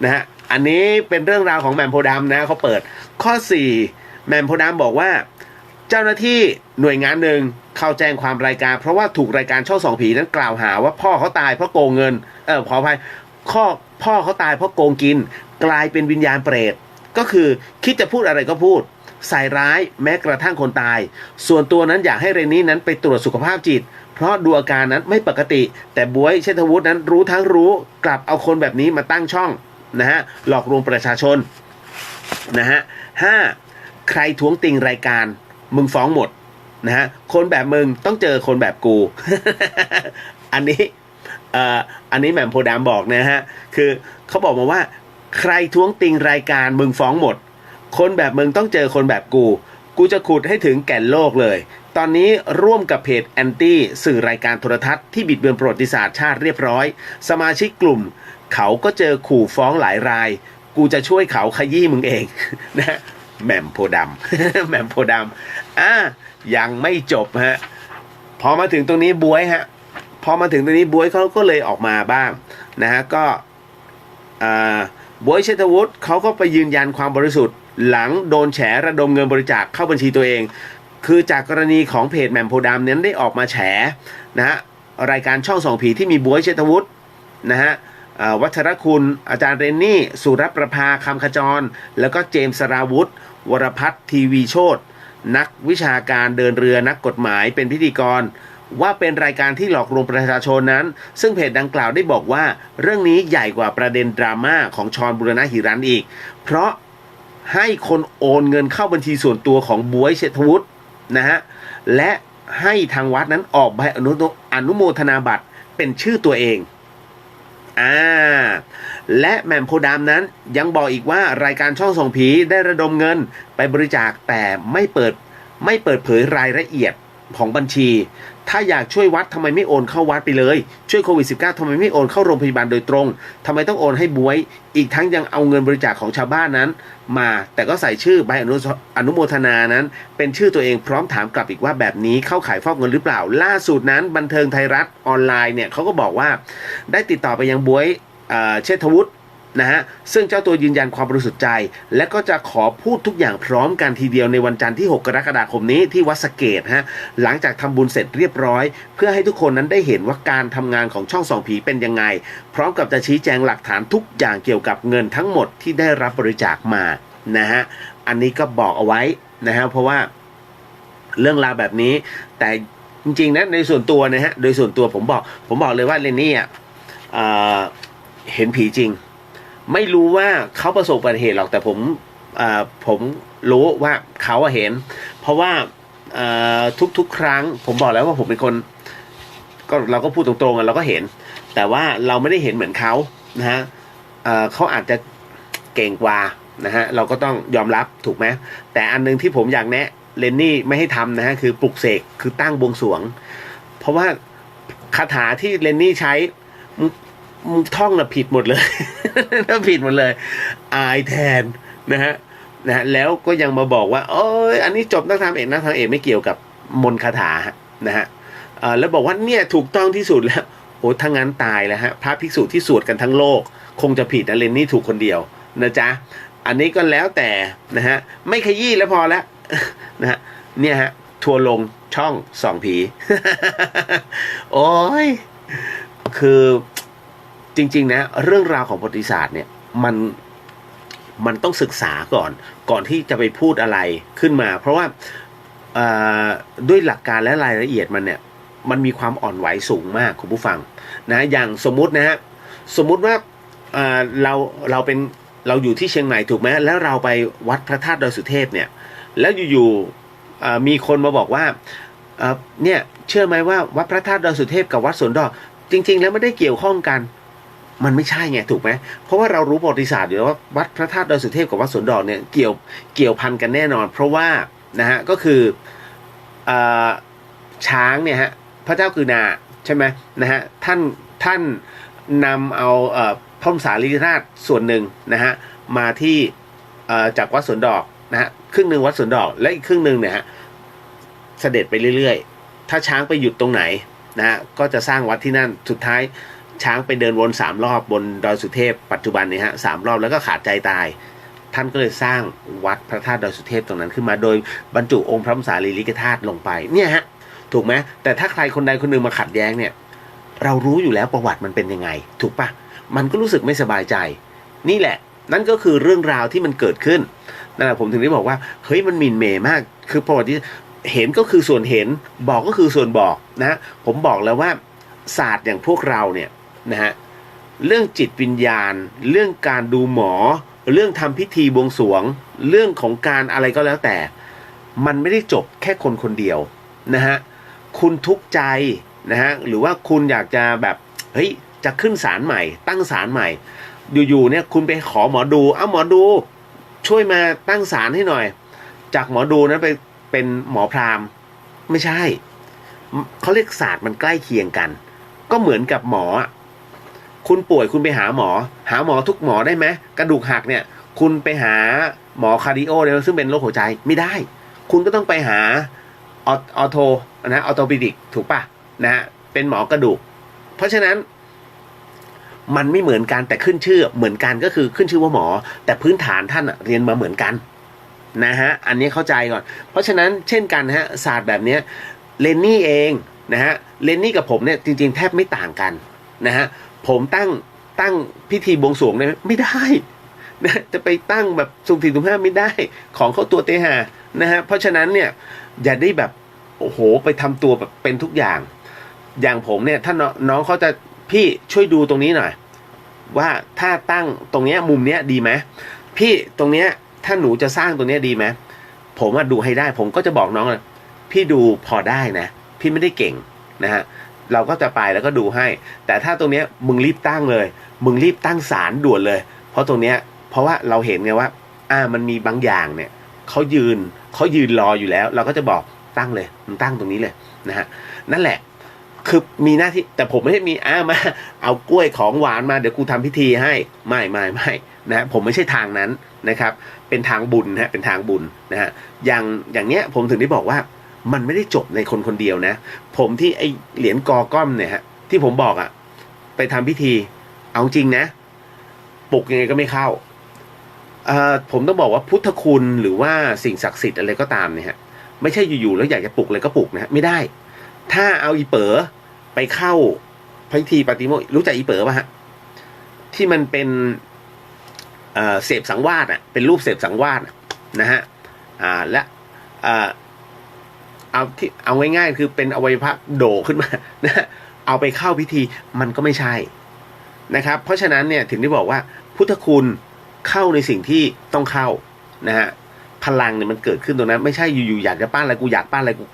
นะฮะอันนี้เป็นเรื่องราวของแหม่มโพธิ์ดำนะเขาเปิดข้อ4แหม่มโพธิ์ดำบอกว่าเจ้าหน้าที่หน่วยงานหนึ่งเข้าแจ้งความรายการเพราะว่าถูกรายการช่องส่องผีนั้นกล่าวหาว่าพ่อเขาตายเพราะโกงเงินขออภัย ข้อพ่อเขาตายเพราะโกงกินกลายเป็นวิญญาณเปรตก็คือคิดจะพูดอะไรก็พูดใส่ร้ายแม้กระทั่งคนตายส่วนตัวนั้นอยากให้เรนนี่นั้นไปตรวจสุขภาพจิตเพราะดูอาการนั้นไม่ปกติแต่บ๊วยเชษฐวุฒินั้นรู้ทั้งรู้กลับเอาคนแบบนี้มาตั้งช่องนะฮะหลอกลวงประชาชนนะฮะ5ใครท้วงติงรายการมึงฟ้องหมดนะฮะคนแบบมึงต้องเจอคนแบบกู อันนี้แหม่มโพธิ์ดำบอกนะฮะคือเขาบอกมาว่าใครท้วงติงรายการมึงฟ้องหมดคนแบบมึงต้องเจอคนแบบกูจะขุดให้ถึงแก่นโลกเลยตอนนี้ร่วมกับเพจแอนตี้สื่อรายการโทรทัศน์ที่บิดเบือนประวัติศาสตร์ชาติเรียบร้อยสมาชิกกลุ่มเขาก็เจอขู่ฟ้องหลายรายกูจะช่วยเขาขยี้มึงเอง นะแหม่มโพธิ์ดำ แหม่มโพธิ์ดำยังไม่จบฮะพอมาถึงตรงนี้บ๊วยฮะพอมาถึงตรงนี้บ๊วยเขาก็เลยออกมาบ้างนะฮะก็บ๊วยเชษฐวุฒิเขาก็ไปยืนยันความบริสุทธิ์หลังโดนแฉระดมเงินบริจาคเข้าบัญชีตัวเองคือจากกรณีของเพจแหม่มโพธิ์ดำนั้นได้ออกมาแฉนะฮะรายการช่องส่องผีที่มีบ๊วยเชษฐวุฒินะฮะวัชรคุณอาจารย์เรนนี่สุรประภาคำขจรแล้วก็เจมส์สราวุธวรพัฒน์ทีวีโชตนักวิชาการเดินเรือนักกฎหมายเป็นพิธีกรว่าเป็นรายการที่หลอกลวงประชาชนนั้นซึ่งเพจดังกล่าวได้บอกว่าเรื่องนี้ใหญ่กว่าประเด็นดราม่าของชรบุรณหิรันอีกเพราะให้คนโอนเงินเข้าบัญชีส่วนตัวของบ๊วยเชษฐวุฒินะฮะและให้ทางวัดนั้นออกใบอนุโมทนาบัตรเป็นชื่อตัวเองและแหม่มโพธิ์ดำนั้นยังบอกอีกว่ารายการช่องส่องผีได้ระดมเงินไปบริจาคแต่ไม่เปิดเผยรายละเอียดของบัญชีถ้าอยากช่วยวัดทำไมไม่โอนเข้าวัดไปเลยช่วยโควิด -19 ทำไมไม่โอนเข้าโรงพยาบาลโดยตรงทำไมต้องโอนให้บ๊วยอีกทั้งยังเอาเงินบริจาคของชาวบ้านนั้นมาแต่ก็ใส่ชื่อใบอนุโมทนานั้นเป็นชื่อตัวเองพร้อมถามกลับอีกว่าแบบนี้เข้าข่ายฟอกเงินหรือเปล่าล่าสุดนั้นบันเทิงไทยรัฐออนไลน์เนี่ยเขาก็บอกว่าได้ติดต่อไปยังบ๊วยเชษฐวุฒินะฮะซึ่งเจ้าตัวยืนยันความบริสุทธิ์ใจและก็จะขอพูดทุกอย่างพร้อมกันทีเดียวในวันจันทร์ที่6 กรกฎาคมนี้ที่วัดสะเกษฮะหลังจากทำบุญเสร็จเรียบร้อยเพื่อให้ทุกคนนั้นได้เห็นว่าการทำงานของช่องส่องผีเป็นยังไงพร้อมกับจะชี้แจงหลักฐานทุกอย่างเกี่ยวกับเงินทั้งหมดที่ได้รับบริจาคมานะฮะอันนี้ก็บอกเอาไว้นะฮะเพราะว่าเรื่องราวแบบนี้แต่จริงๆนะในส่วนตัวนะฮะโดยส่วนตัวผมบอกเลยว่าเรนนี่เห็นผีจริงไม่รู้ว่าเขาประสบอุบัติเหตุหรอกแต่ผมรู้ว่าเขาเห็นเพราะว่าทุกครั้งผมบอกแล้วว่าผมเป็นคนก็เราก็พูดตรงๆกันเราก็เห็นแต่ว่าเราไม่ได้เห็นเหมือนเขานะฮะเขาอาจจะเก่งกว่านะฮะเราก็ต้องยอมรับถูกไหมแต่อันนึงที่ผมอยากแนะเรนนี่ไม่ให้ทำนะฮะคือปลุกเสกคือตั้งบวงสรวงเพราะว่าคาถาที่เรนนี่ใช้ท่องผิดหมดเลย ผิดหมดเลยอายแทนนะฮะแล้วก็ยังมาบอกว่าอันนี้จบนักธรรมเอกไม่เกี่ยวกับมนต์คาถานะฮะแล้วบอกว่าเนี่ยถูกต้องที่สุดแล้วโอ้ทั้งนั้นตายแล้วฮะพระภิกษุที่สวดกันทั้งโลกคงจะผิดนะเรนนี่ถูกคนเดียวนะจ๊ะอันนี้ก็แล้วแต่นะฮะไม่ขยี้แล้วพอแล้ว นะฮะเนี่ยฮะทัวร์ลงช่องส่องผี โอ้ยคือจริงๆนะเรื่องราวของประวัติศาสตร์เนี่ยมันต้องศึกษาก่อนที่จะไปพูดอะไรขึ้นมาเพราะว่าด้วยหลักการและรายละเอียดมันเนี่ยมันมีความอ่อนไหวสูงมากคุณผู้ฟังนะอย่างสมมุตินะฮะสมมุติว่าเราอยู่ที่เชียงใหม่ถูกไหมแล้วเราไปวัดพระธาตุดอยสุเทพเนี่ยแล้วอยู่ๆมีคนมาบอกว่าเนี่ยเชื่อไหมว่าวัดพระธาตุดอยสุเทพกับวัดสวนดอกจริงๆแล้วไม่ได้เกี่ยวข้องกันมันไม่ใช่ไงถูกไหมเพราะว่าเรารู้ประวัติศาสตร์อยู่แล้วว่าวัดพระธาตุดอยสุเทพกับวัดสวนดอกเนี่ยเกี่ยวพันกันแน่นอนเพราะว่านะฮะก็คือช้างเนี่ยฮะพระเจ้ากือนาใช่ไหมนะฮะท่านนำเอาพระบรมสารีริกธาตุส่วนหนึ่งนะฮะมาที่จากวัดสวนดอกนะฮะครึ่งหนึ่งวัดสวนดอกและอีกครึ่งหนึ่งเนี่ยฮะเสด็จไปเรื่อยๆถ้าช้างไปหยุดตรงไหนนะฮะก็จะสร้างวัดที่นั่นสุดท้ายช้างไปเดินวน3 รอบบนดอยสุเทพปัจจุบันนี้ฮะ3 รอบแล้วก็ขาดใจตายท่านก็เลยสร้างวัดพระธาตุดอยสุเทพตรงนั้นขึ้นมาโดยบรรจุองค์พระบรมสารีริกธาตุลงไปเนี่ยฮะถูกไหมแต่ถ้าใครคนใดคนหนึ่งมาขัดแย้งเนี่ย เรารู้อยู่แล้วประวัติมันเป็นยังไงถูกปะมันก็รู้สึกไม่สบายใจนี่แหละนั่นก็คือเรื่องราวที่มันเกิดขึ้นนั่นแหละผมถึงได้บอกว่าเฮ้ยมันหมิ่นเหม่มากคือประวัติเห็นก็คือส่วนเห็นบอกก็คือส่วนบอกนะผมบอกแล้วว่าศาสตร์อย่างพวกเราเนี่ยนะฮะเรื่องจิตวิญญาณเรื่องการดูหมอเรื่องทำพิธีบวงสรวงเรื่องของการอะไรก็แล้วแต่มันไม่ได้จบแค่คนคนเดียวนะฮะคุณทุกข์ใจนะฮะหรือว่าคุณอยากจะแบบเฮ้ยจะขึ้นศาลใหม่ตั้งศาลใหม่อยู่ๆเนี่ยคุณไปขอหมอดูหมอดูช่วยมาตั้งศาลให้หน่อยจากหมอดูนั้นไปเป็นหมอพราหมณ์ไม่ใช่เขาเรียกศาสตร์มันใกล้เคียงกันก็เหมือนกับหมอคุณป่วยคุณไปหาหมอทุกหมอได้ไหมกระดูกหักเนี่ยคุณไปหาหมอคาร์ดิโอเนี่ยซึ่งเป็นโรคหัวใจไม่ได้คุณก็ต้องไปหาออโทนะออโทปิดิกถูกปะนะฮะเป็นหมอกระดูกเพราะฉะนั้นมันไม่เหมือนกันแต่ขึ้นชื่อเหมือนกันก็คือขึ้นชื่อว่าหมอแต่พื้นฐานท่านเรียนมาเหมือนกันนะฮะอันนี้เข้าใจก่อนเพราะฉะนั้นเช่นกันฮะศาสตร์แบบนี้เลนนี่เองนะฮะเลนนี่กับผมเนี่ยจริงๆแทบไม่ต่างกันนะฮะผมตั้งพิธีบวงสรวงได้ไม่ได้นะจะไปตั้งแบบสุ่มสี่สุ่มห้าไม่ได้ของเขาตัวเตหะนะฮะเพราะฉะนั้นเนี่ยอย่าได้แบบโอ้โหไปทำตัวแบบเป็นทุกอย่างอย่างผมเนี่ยถ้าน้องเขาจะพี่ช่วยดูตรงนี้หน่อยว่าถ้าตั้งตรงเนี้ยมุมเนี้ยดีไหมพี่ตรงเนี้ยถ้าหนูจะสร้างตรงเนี้ยดีไหมผมดูให้ได้ผมก็จะบอกน้องเลยพี่ดูพอได้นะพี่ไม่ได้เก่งนะฮะเราก็จะไปแล้วก็ดูให้แต่ถ้าตรงเนี้ยมึงรีบตั้งเลยมึงรีบตั้งศาลด่วนเลยเพราะตรงเนี้ยเพราะว่าเราเห็นไงว่ามันมีบางอย่างเนี่ยเขายืนรออยู่แล้วเราก็จะบอกตั้งเลยมึงตั้งตรงนี้เลยนะฮะนั่นแหละคือมีหน้าที่แต่ผมไม่ได้มีมาเอากล้วยของหวานมาเดี๋ยวกูทำพิธีให้ไม่นะผมไม่ใช่ทางนั้นนะครับเป็นทางบุญเป็นทางบุญนะฮะอย่างเนี้ยผมถึงได้บอกว่ามันไม่ได้จบในคนคนเดียวนะผมที่ไอเหรียญกอก้อมเนี่ยฮะที่ผมบอกไปทำพิธีเอาจริงนะปลุกยังไงก็ไม่เข้าผมต้องบอกว่าพุทธคุณหรือว่าสิ่งศักดิ์สิทธิ์อะไรก็ตามเนี่ยฮะไม่ใช่อยู่ๆแล้วอยากจะปลุกเลยก็ปลุกนะไม่ได้ถ้าเอาอีเป๋อไปเข้าพิธีปาฏิโมกข์รู้จักอีเป๋อป่ะฮะที่มันเป็นเสพสังวาสเป็นรูปเสพสังวาสนะฮะและเอาง่ายๆคือเป็นอวัยวะโดขึ้นมานะเอาไปเข้าพิธีมันก็ไม่ใช่นะครับเพราะฉะนั้นเนี่ยถึงได้บอกว่าพุทธคุณเข้าในสิ่งที่ต้องเข้านะฮะพลังเนี่ยมันเกิดขึ้นตรงนั้นไม่ใช่อยู่ๆอยากจะปั้นอะไรกูอยากปั้นอะไรกู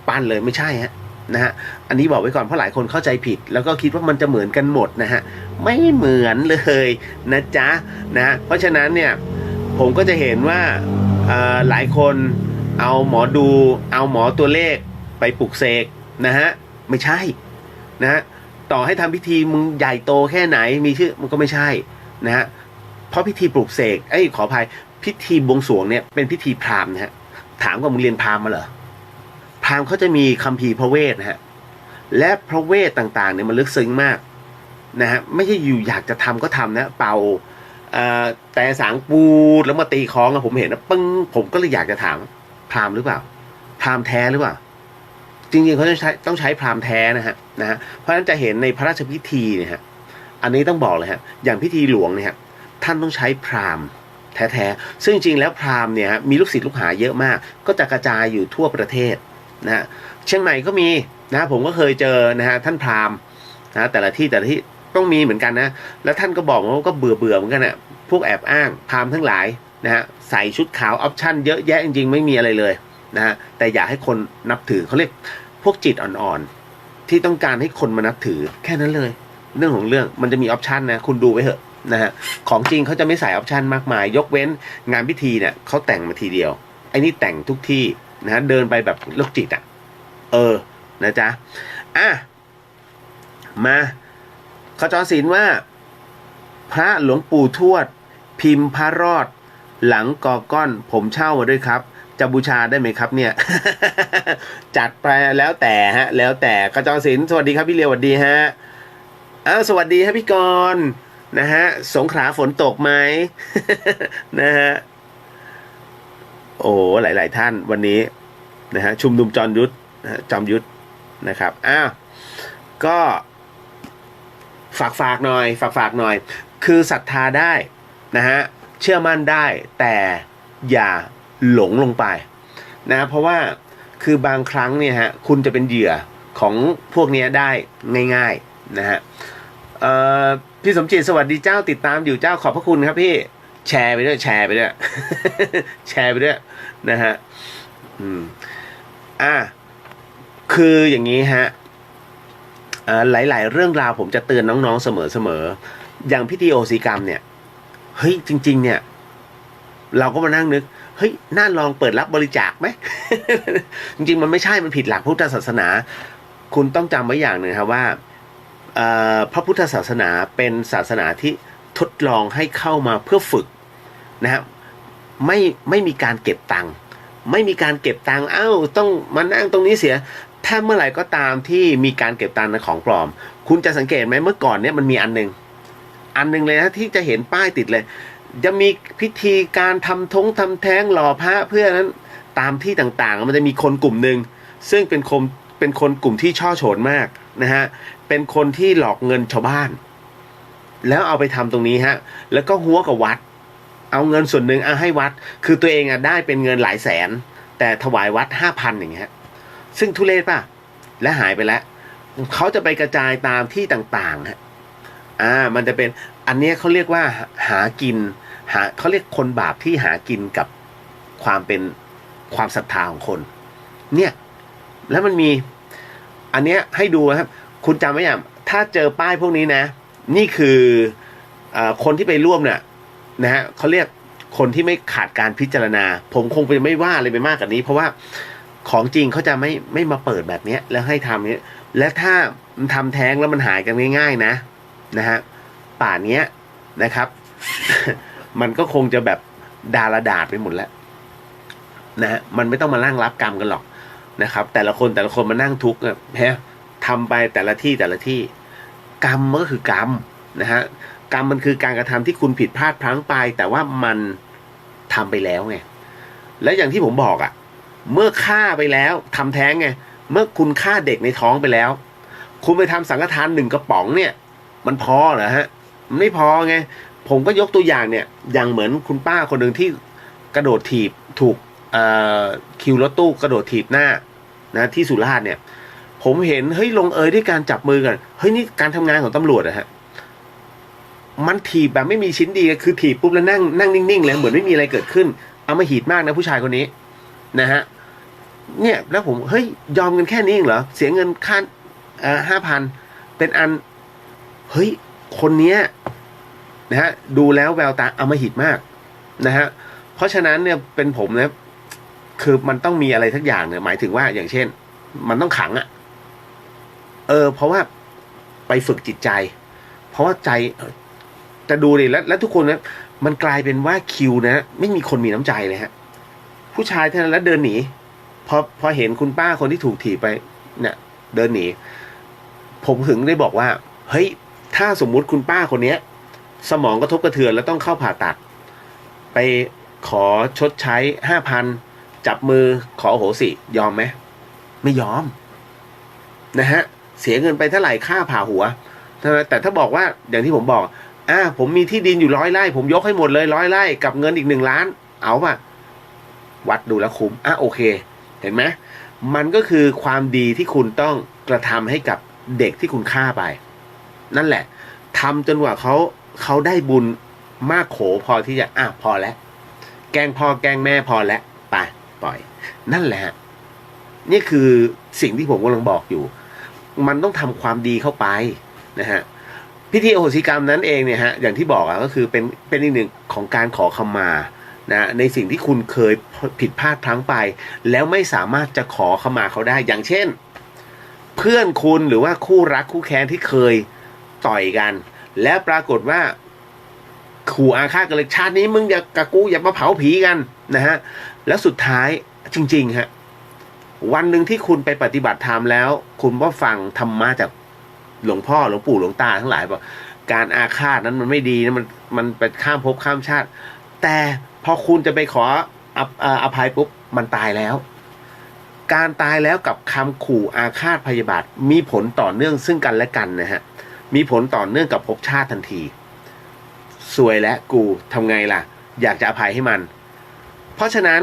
ปั้นเลยไม่ใช่ฮะนะฮะอันนี้บอกไว้ก่อนเพราะหลายคนเข้าใจผิดแล้วก็คิดว่ามันจะเหมือนกันหมดนะฮะไม่เหมือนเลยนะจ๊ะนะเพราะฉะนั้นเนี่ยผมก็จะเห็นว่าหลายคนเอาหมอดูเอาหมอตัวเลขไปปลุกเสกนะฮะไม่ใช่นะฮะต่อให้ทำพิธีมึงใหญ่โตแค่ไหนมีชื่อมันก็ไม่ใช่นะฮะเพราะพิธีปลุกเสกขออภัยพิธีบวงสรวงเนี่ยเป็นพิธีพราหมณ์นะฮะถามว่ามึงเรียนพราหมณ์มาเหรอพราหมณ์เขาจะมีคัมภีร์พระเวทนะฮะและพระเวทต่างๆเนี่ยมันลึกซึ้งมากนะฮะไม่ใช่อยู่อยากจะทำก็ทำนะเป่าแต่สางปูดแล้วมาตีคล้องผมเห็นนะปึ้งผมก็เลยอยากจะถามพราหมณ์หรือเปล่าพราหมณ์แท้หรือเปล่าจริงๆเขาต้องใช้พราหมณ์แท้นะฮะเพราะฉะนั้นจะเห็นในพระราชพิธีเนี่ยฮะอันนี้ต้องบอกเลยฮะอย่างพิธีหลวงเนี่ยท่านต้องใช้พราหมณ์แท้ๆซึ่งจริงแล้วพราหมณ์เนี่ยมีลูกศิษย์ลูกหาเยอะมากก็จะกระจายอยู่ทั่วประเทศนะฮะเชียงใหม่ก็มีนะผมก็เคยเจอนะฮะท่านพราหมณ์นะแต่ละที่ต้องมีเหมือนกันนะแล้วท่านก็บอกว่าก็เบื่อเหมือนกันนะพวกแอบอ้างพราหมณ์ทั้งหลายนะฮะใส่ชุดขาวออปชั่นเยอะแยะจริงๆไม่มีอะไรเลยนะฮะแต่อยากให้คนนับถือเขาเรียกพวกจิตอ่อนๆที่ต้องการให้คนมานับถือแค่นั้นเลยเรื่องของเรื่องมันจะมีออปชันนะคุณดูไว้เถอะนะฮะของจริงเขาจะไม่ใส่ออปชันมากมายยกเว้นงานพิธีเนี่ยเขาแต่งมาทีเดียวไอ้นี่แต่งทุกที่นะฮะเดินไปแบบโรคจิตนะจ๊ะมาขจรศิลป์ว่าพระหลวงปู่ทวดพิมพ์พระรอดหลังกอก้อนผมเช่ามาด้วยครับจะบูชาได้ไหมครับเนี่ย จัดไปแล้วแต่ฮะแล้วแต่ขจรศิลป์สวัสดีครับพี่เลียวสวัสดีฮะสวัสดีครับพี่กรณ์นะฮะสงขลาฝนตกไหม นะฮะโอ้หลายๆท่านวันนี้นะฮะชุมนุมจอมยุทธนะครับก็ ฝากหน่อยฝากหน่อยคือศรัทธาได้นะฮะเชื่อมั่นได้แต่อย่าหลงลงไปนะเพราะว่าคือบางครั้งเนี่ยฮะคุณจะเป็นเหยื่อของพวกนี้ได้ง่ายๆนะฮะพี่สมจิตสวัสดีเจ้าติดตามอยู่เจ้าขอบพระคุณครับพี่แชร์ไปด้วย แชร์ไปด้วยนะฮะคืออย่างนี้ฮะหลายๆเรื่องราวผมจะเตือนน้องๆเสมออย่างพิธีโอศีกรรมเนี่ยเฮ้ยจริงๆเนี่ยเราก็มานั่งนึกเฮ้ยน่าลองเปิดรับบริจาคไหม จริงๆมันไม่ใช่มันผิดหลักพุทธศาสนาคุณต้องจำไว้อย่างหนึ่งครับว่าพระพุทธศาสนาเป็นศาสนาที่ทดลองให้เข้ามาเพื่อฝึกนะครับไม่มีการเก็บตังค์ไม่มีการเก็บตังค์ต้องมานั่งตรงนี้เสียถ้าเมื่อไหร่ก็ตามที่มีการเก็บตังค์ในของปลอมคุณจะสังเกตไหมเมื่อก่อนเนี่ยมันมีอันหนึ่งเลยนะที่จะเห็นป้ายติดเลยจะมีพิธีการทำแท้งหล่อพระเพื่อนั้นตามที่ต่างๆมันจะมีคนกลุ่มหนึ่งซึ่งเป็นคนกลุ่มที่ช่อโฉนมากนะฮะเป็นคนที่หลอกเงินชาวบ้านแล้วเอาไปทำตรงนี้ฮะแล้วก็หัวกับวัดเอาเงินส่วนหนึ่งให้วัดคือตัวเองได้เป็นเงินหลายแสนแต่ถวายวัด 5,000 อย่างเงี้ยซึ่งทุเรศป่ะและหายไปแล้วเขาจะไปกระจายตามที่ต่างๆฮะมันจะเป็นอันนี้เขาเรียกว่าหากินเขาเรียกคนบาปที่หากินกับความศรัทธาของคนเนี่ยแล้วมันมีอันเนี้ยให้ดูครับคุณจำไว้อย่างถ้าเจอป้ายพวกนี้นะนี่คือคนที่ไปร่วมเนี่ยนะฮะเขาเรียกคนที่ไม่ขาดการพิจารณาผมคงไปไม่ว่าอะไรไปมากกว่านี้เพราะว่าของจริงเขาจะไม่มาเปิดแบบนี้แล้วให้ทำนี้และถ้ามันทำแท้งแล้วมันหายกันง่ายๆนะฮะป่านนี้นะครับ มันก็คงจะแบบดาราดาดไปหมดแล้วนะฮะมันไม่ต้องมานั่งรับกรรมกันหรอกนะครับแต่ละคนมานั่งทุกข์ฮะทำไปแต่ละที่กรรมมันก็คือกรรมนะฮะกรรมมันคือการกระทำที่คุณผิดพลาดพลั้งไปแต่ว่ามันทำไปแล้วไงและอย่างที่ผมบอกเมื่อฆ่าไปแล้วทำแท้งไงเมื่อคุณฆ่าเด็กในท้องไปแล้วคุณไปทำสังฆทาน1 กระป๋องเนี่ยมันพอเหรอฮะมันไม่พอไงผมก็ยกตัวอย่างเนี่ยอย่างเหมือนคุณป้าคนหนึ่งที่กระโดดถีบถูกคิวรถตู้กระโดดถีบหน้านะที่สุราษฎร์เนี่ยผมเห็นเฮ้ยลงเอยด้วยการจับมือกันเฮ้ยนี่การทำงานของตำรวจฮะมันถีบแบบไม่มีชิ้นดีคือถีบปุ๊บแล้วนั่งนิ่งๆเลยเหมือนไม่มีอะไรเกิดขึ้นเอามาหีดมากนะผู้ชายคนนี้นะฮะเนี่ยแล้วผมเฮ้ยยอมกันแค่นี้เหรอเสียเงินค่า5,000เป็นอันเฮ้ยคนเนี้ยนะฮะดูแล้วแววตาเอามาหิดมากนะฮะเพราะฉะนั้นเนี่ยเป็นผมนะคือมันต้องมีอะไรทักอย่างเนี่ยหมายถึงว่าอย่างเช่นมันต้องขังเพราะว่าไปฝึกจิตใจเพราะว่าใจจะดูดิแล้วทุกคนนะมันกลายเป็นว่าคิวนะไม่มีคนมีน้ำใจเลยฮะผู้ชายเท่านั้นแล้วเดินหนีพอเห็นคุณป้าคนที่ถูกถีบไปเนี่ยเดินหนีผมถึงได้บอกว่าเฮ้ยถ้าสมมุติคุณป้าคนนี้สมองกระทบกระเทือนแล้วต้องเข้าผ่าตัดไปขอชดใช้ 5,000 จับมือขอโหสิยอมไหมไม่ยอมนะฮะเสียเงินไปเท่าไหร่ค่าผ่าหัวแต่ถ้าบอกว่าอย่างที่ผมบอกผมมีที่ดินอยู่100 ไร่ผมยกให้หมดเลย100 ไร่กับเงินอีก1 ล้านเอาป่ะวัดดูแล้วคุ้มโอเคเห็นไหมมันก็คือความดีที่คุณต้องกระทำให้กับเด็กที่คุณฆ่าไปนั่นแหละทำจนกว่าเขาได้บุญมากโขพอที่จะพอแล้วแกล้งพ่อแกล้งแม่พอแล้วไปปล่อยนั่นแหละนี่คือสิ่งที่ผมกำลังบอกอยู่มันต้องทำความดีเข้าไปนะฮะพิธีอโหสิกรรมนั้นเองเนี่ยฮะอย่างที่บอกก็คือเป็นอีกหนึ่งของการขอขมานะในสิ่งที่คุณเคยผิดพลาดพลั้งไปแล้วไม่สามารถจะขอขมาเขาได้อย่างเช่นเพื่อนคุณหรือว่าคู่รักคู่แค้นที่เคยต่อยกันแล้วปรากฏว่าขู่อาฆาตกันเลยชาตินี้มึงอย่ากับกูอย่ามาเผาผีกันนะฮะแล้วสุดท้ายจริงๆฮะวันหนึ่งที่คุณไปปฏิบัติธรรมแล้วคุณก็ฟังธรรมะจากหลวงพ่อหลวงปู่หลวงตาทั้งหลายบอกการอาฆาตนั้นมันไม่ดีนะมันไปข้ามภพข้ามชาติแต่พอคุณจะไปขออภัยปุ๊บมันตายแล้วการตายแล้วกับคำขู่อาฆาตพยาบาทมีผลต่อเนื่องซึ่งกันและกันนะฮะ มีผลต่อเนื่องกับภพชาติทันทีซวยและกูทำไงล่ะอยากจะอภัยให้มันเพราะฉะนั้น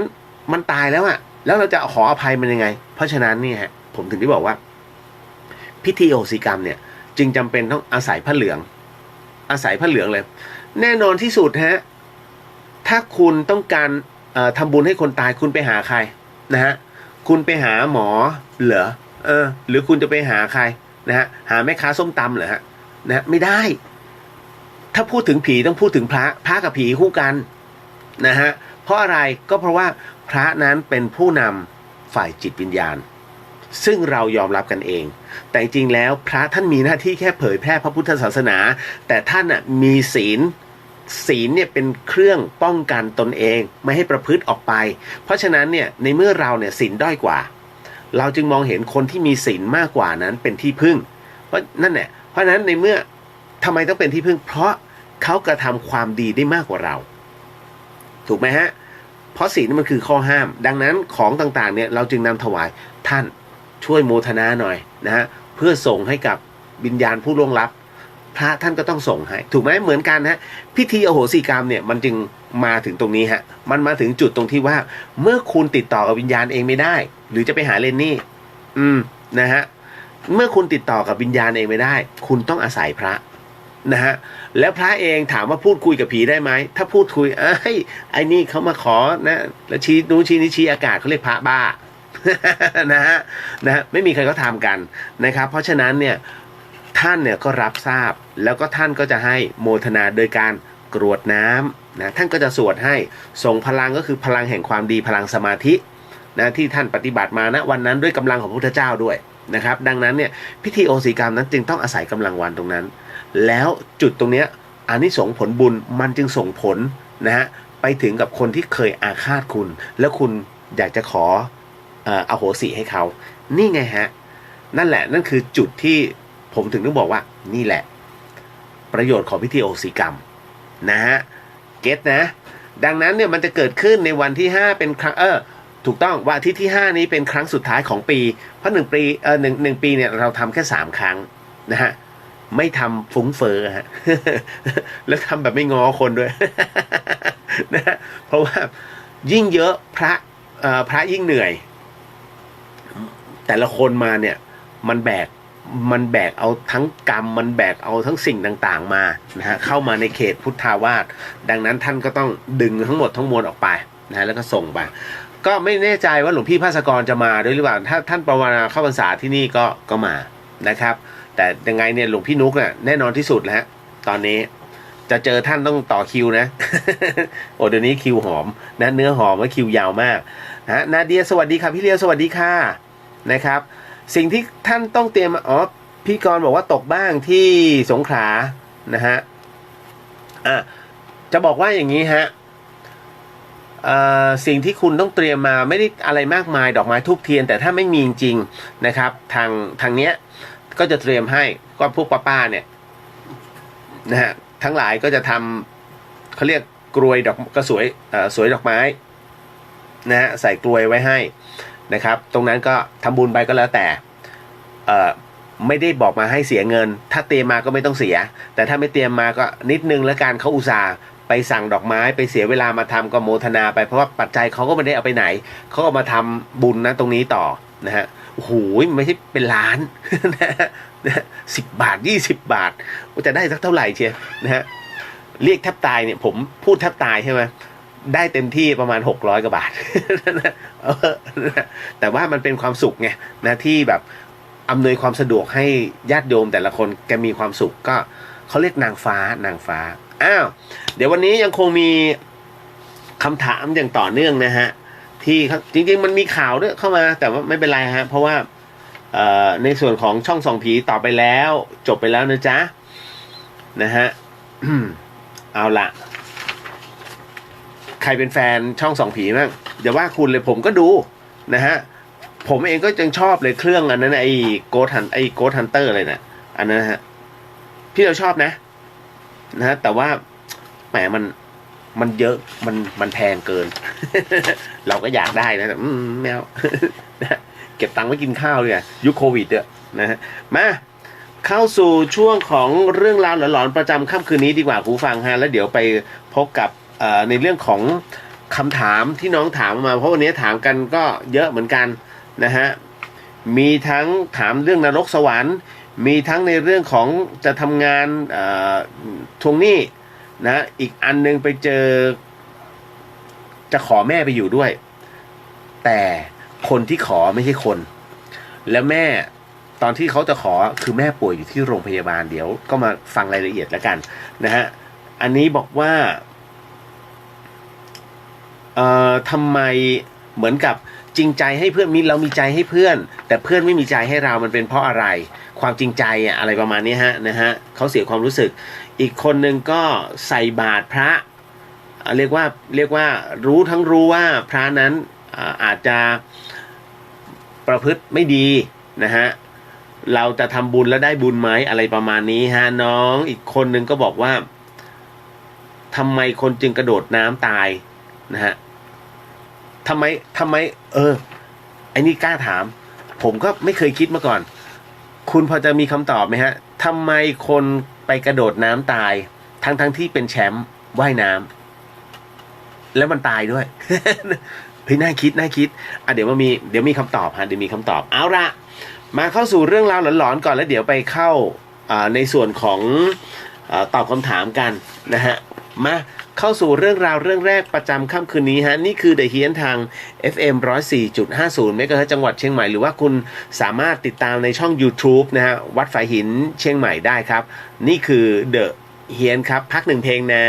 มันตายแล้วอะแล้วเราจะขออภัยมันยังไงเพราะฉะนั้นนี่ฮะผมถึงได้บอกว่าพิธีโหสิกรรมเนี่ยจึงจำเป็นต้องอาศัยผ้าเหลืองเลยแน่นอนที่สุดฮะถ้าคุณต้องการทำบุญให้คนตายคุณไปหาใครนะฮะคุณไปหาหมอเหรอหรือคุณจะไปหาใครนะฮะหาแม่ค้าส้มตำเหรอฮะนะไม่ได้ถ้าพูดถึงผีต้องพูดถึงพระกับผีคู่กันนะฮะเพราะอะไรก็เพราะว่าพระนั้นเป็นผู้นำฝ่ายจิตวิญญาณซึ่งเรายอมรับกันเองแต่จริงแล้วพระท่านมีหน้าที่แค่เผยแพร่พระพุทธศาสนาแต่ท่านมีศีลเนี่ยเป็นเครื่องป้องกันตนเองไม่ให้ประพฤติออกไปเพราะฉะนั้นเนี่ยในเมื่อเราเนี่ยศีลด้อยกว่าเราจึงมองเห็นคนที่มีศีลมากกว่านั้นเป็นที่พึ่งเพราะนั่นแหละเพราะฉะนั้นในเมื่อทำไมต้องเป็นที่พึ่งเพราะเขากระทำความดีได้มากกว่าเราถูกไหมฮะเพราะศีลมันคือข้อห้ามดังนั้นของต่างๆเนี่ยเราจึงนำถวายท่านช่วยโมทนาหน่อยนะฮะเพื่อส่งให้กับวิญญาณผู้ล่วงลับพระท่านก็ต้องส่งให้ถูกไหมเหมือนกันฮะพิธีอโหสิกรรมเนี่ยมันจึงมาถึงตรงนี้ฮะมันมาถึงจุดตรงที่ว่าเมื่อคุณติดต่อกับวิญญาณเองไม่ได้หรือจะไปหาเลนนี่นะฮะเมื่อคุณติดต่อกับวิญญาณเองไม่ได้คุณต้องอาศัยพระนะฮะแล้วพระเองถามว่าพูดคุยกับผีได้ไหมถ้าพูดคุยไอ้นี่เขามาขอนะแล้วชี้นู้นชี้นี้ชี้อากาศเขาเรียกพระบ้า นะฮะไม่มีใครก็ทำกันนะครับเพราะฉะนั้นเนี่ยท่านเนี่ยก็รับทราบแล้วก็ท่านก็จะให้โมทนาโดยการกรวดน้ำนะท่านก็จะสวดให้ส่งพลังก็คือพลังแห่งความดีพลังสมาธินะที่ท่านปฏิบัติมาณวันนั้นด้วยกำลังของพระพุทธเจ้าด้วยนะครับดังนั้นเนี่ยพิธีโอสิกรรมนั้นจึงต้องอาศัยกำลังวันตรงนั้นแล้วจุดตรงเนี้ยอานิสงส์ผลบุญมันจึงส่งผลนะฮะไปถึงกับคนที่เคยอาฆาตคุณแล้วคุณอยากจะขออโหสิให้เขานี่ไงฮะนั่นแหละนั่นคือจุดที่ผมถึงต้องบอกว่านี่แหละประโยชน์ของพิธีโอสิกรรมนะฮะเก็ตนะดังนั้นเนี่ยมันจะเกิดขึ้นในวันที่5เป็นครั้งถูกต้องวันอาทิตย์ที่5นี้เป็นครั้งสุดท้ายของปีเพราะ1 ปีหนึ่งปีเนี่ยเราทำแค่3 ครั้งนะฮะไม่ทำฟุ้งเฟ้อฮะ แล้วทำแบบไม่ง้อคนด้วย นะฮะเพราะว่ายิ่งเยอะพระยิ่งเหนื่อยแต่ละคนมาเนี่ยมันแบกเอาทั้งกรรมมันแบกเอาทั้งสิ่งต่างๆมานะฮะเข้ามาในเขตพุทธาวาสดังนั้นท่านก็ต้องดึงทั้งหมดทั้งมวลออกไปนะฮะแล้วก็ส่งไปก็ไม่แน่ใจว่าหลวงพี่ภาสกรจะมาด้วยหรือเปล่าถ้าท่านปวารณาเข้าพรรษาที่นี่ก็มานะครับแต่ยังไงเนี่ยหลวงพี่นุ๊กน่ะแน่นอนที่สุดแล้วตอนนี้จะเจอท่านต้องต่อคิวนะ โอ้เดี๋ยวนี้คิวหอมนะเนื้อหอมและคิวยาวมากนะนาเดียสวัสดีค่ะพี่เลียวสวัสดีค่ะนะครับสิ่งที่ท่านต้องเตรียมพี่กรณ์บอกว่าตกบ้างที่สงขลานะฮะจะบอกว่าอย่างนี้ฮะสิ่งที่คุณต้องเตรียมมาไม่ได้อะไรมากมายดอกไม้ทูบเทียนแต่ถ้าไม่มีจริงๆนะครับทางเนี้ยก็จะเตรียมให้ก็พวกป้าเนี่ยนะฮะทั้งหลายก็จะทำเขาเรียกกรวยดอกกระสวยดอกไม้นะฮะใส่กลวยไว้ให้นะครับตรงนั้นก็ทำบุญไปก็แล้วแต่ไม่ได้บอกมาให้เสียเงินถ้าเตรียมมาก็ไม่ต้องเสียแต่ถ้าไม่เตรียมมาก็นิดนึงแล้วกันเขาอุตส่าห์ไปสั่งดอกไม้ไปเสียเวลามาทำก็โมทนาไปเพราะว่าปัจจัยเขาก็ไม่ได้เอาไปไหนเขาก็มาทำบุญนะตรงนี้ต่อนะฮะโอ้โหไม่ใช่เป็นล้านนะ10 บาท20 บาทจะได้สักเท่าไหร่เชียวนะฮะเรียกแทบตายเนี่ยผมพูดแทบตายใช่ไหมได้เต็มที่ประมาณ600 กว่าบาทแต่ว่ามันเป็นความสุขไงนะที่แบบอำนวยความสะดวกให้ญาติโยมแต่ละคนแกมีความสุขก็เขาเรียกนางฟ้อ้าวเดี๋ยววันนี้ยังคงมีคำถามอย่างต่อเนื่องนะฮะที่จริงๆมันมีข่าวด้วยเข้ามาแต่ว่าไม่เป็นไรฮะเพราะว่าในส่วนของช่องส่องผีต่อไปแล้วจบไปแล้วนะจ๊ะนะฮะ เอาละใครเป็นแฟนช่องส่องผีบ้างอย่าว่าคุณเลยผมก็ดูนะฮะผมเองก็ยังชอบเลยเครื่องอันนั้นไอ้โกดฮันเตอร์เลยนะอันนั้นฮะพี่เราชอบนะฮะแต่ว่าแหมมันเยอะมันแพงเกิน เราก็อยากได้นะแต่แมว เก็บตังค์ไว้กินข้าวเลยยุคโควิดเนี่ยนะฮะมา เข้าสู่ช่วงของเรื่องราวหลอนๆประจำค่ำคืนนี้ดีกว่าผู้ฟังฮะแล้วเดี๋ยวไปพบกับในเรื่องของคำถามที่น้องถามมาเพราะวันนี้ถามกันก็เยอะเหมือนกันนะฮะมีทั้งถามเรื่องนรกสวรรค์มีทั้งในเรื่องของจะทำงานทวงหนี้นะอีกอันนึงไปเจอจะขอแม่ไปอยู่ด้วยแต่คนที่ขอไม่ใช่คนแล้วแม่ตอนที่เขาจะขอคือแม่ป่วยอยู่ที่โรงพยาบาลเดี๋ยวก็มาฟังรายละเอียดแล้วกันนะฮะอันนี้บอกว่าทำไมเหมือนกับจริงใจให้เพื่อนเรามีใจให้เพื่อนแต่เพื่อนไม่มีใจให้เรามันเป็นเพราะอะไรความจริงใจอะไรประมาณนี้นะฮะเขาเสียความรู้สึกอีกคนนึงก็ใส่บาตรพระเรียกว่ารู้ว่าพระนั้นอาจจะประพฤติไม่ดีนะฮะเราจะทำบุญแล้วได้บุญไหมอะไรประมาณนี้ฮะน้องอีกคนนึงก็บอกว่าทำไมคนจึงกระโดดน้ำตายนะฮะทำไมไอ้นี่กล้าถามผมก็ไม่เคยคิดมาก่อนคุณพอจะมีคำตอบไหมฮะทำไมคนไปกระโดดน้ำตายทั้งที่เป็นแชมป์ว่ายน้ำแล้วมันตายด้วย เฮ้ยน่าคิดเดี๋ยวมีคำตอบฮะเดี๋ยวมีคำตอบเอาละมาเข้าสู่เรื่องราวหลอนๆก่อนแล้วเดี๋ยวไปเข้าในส่วนของตอบคำถามกันนะฮะมาเข้าสู่เรื่องราวเรื่องแรกประจำค่ำคืนนี้ฮะนี่คือ The Hien ทาง FM 104.50 เมกะเฮิรตซ์จังหวัดเชียงใหม่หรือว่าคุณสามารถติดตามในช่อง YouTube นะฮะวัดฝายหินเชียงใหม่ได้ครับนี่คือ The Hien ครับพักหนึ่งเพลงนะ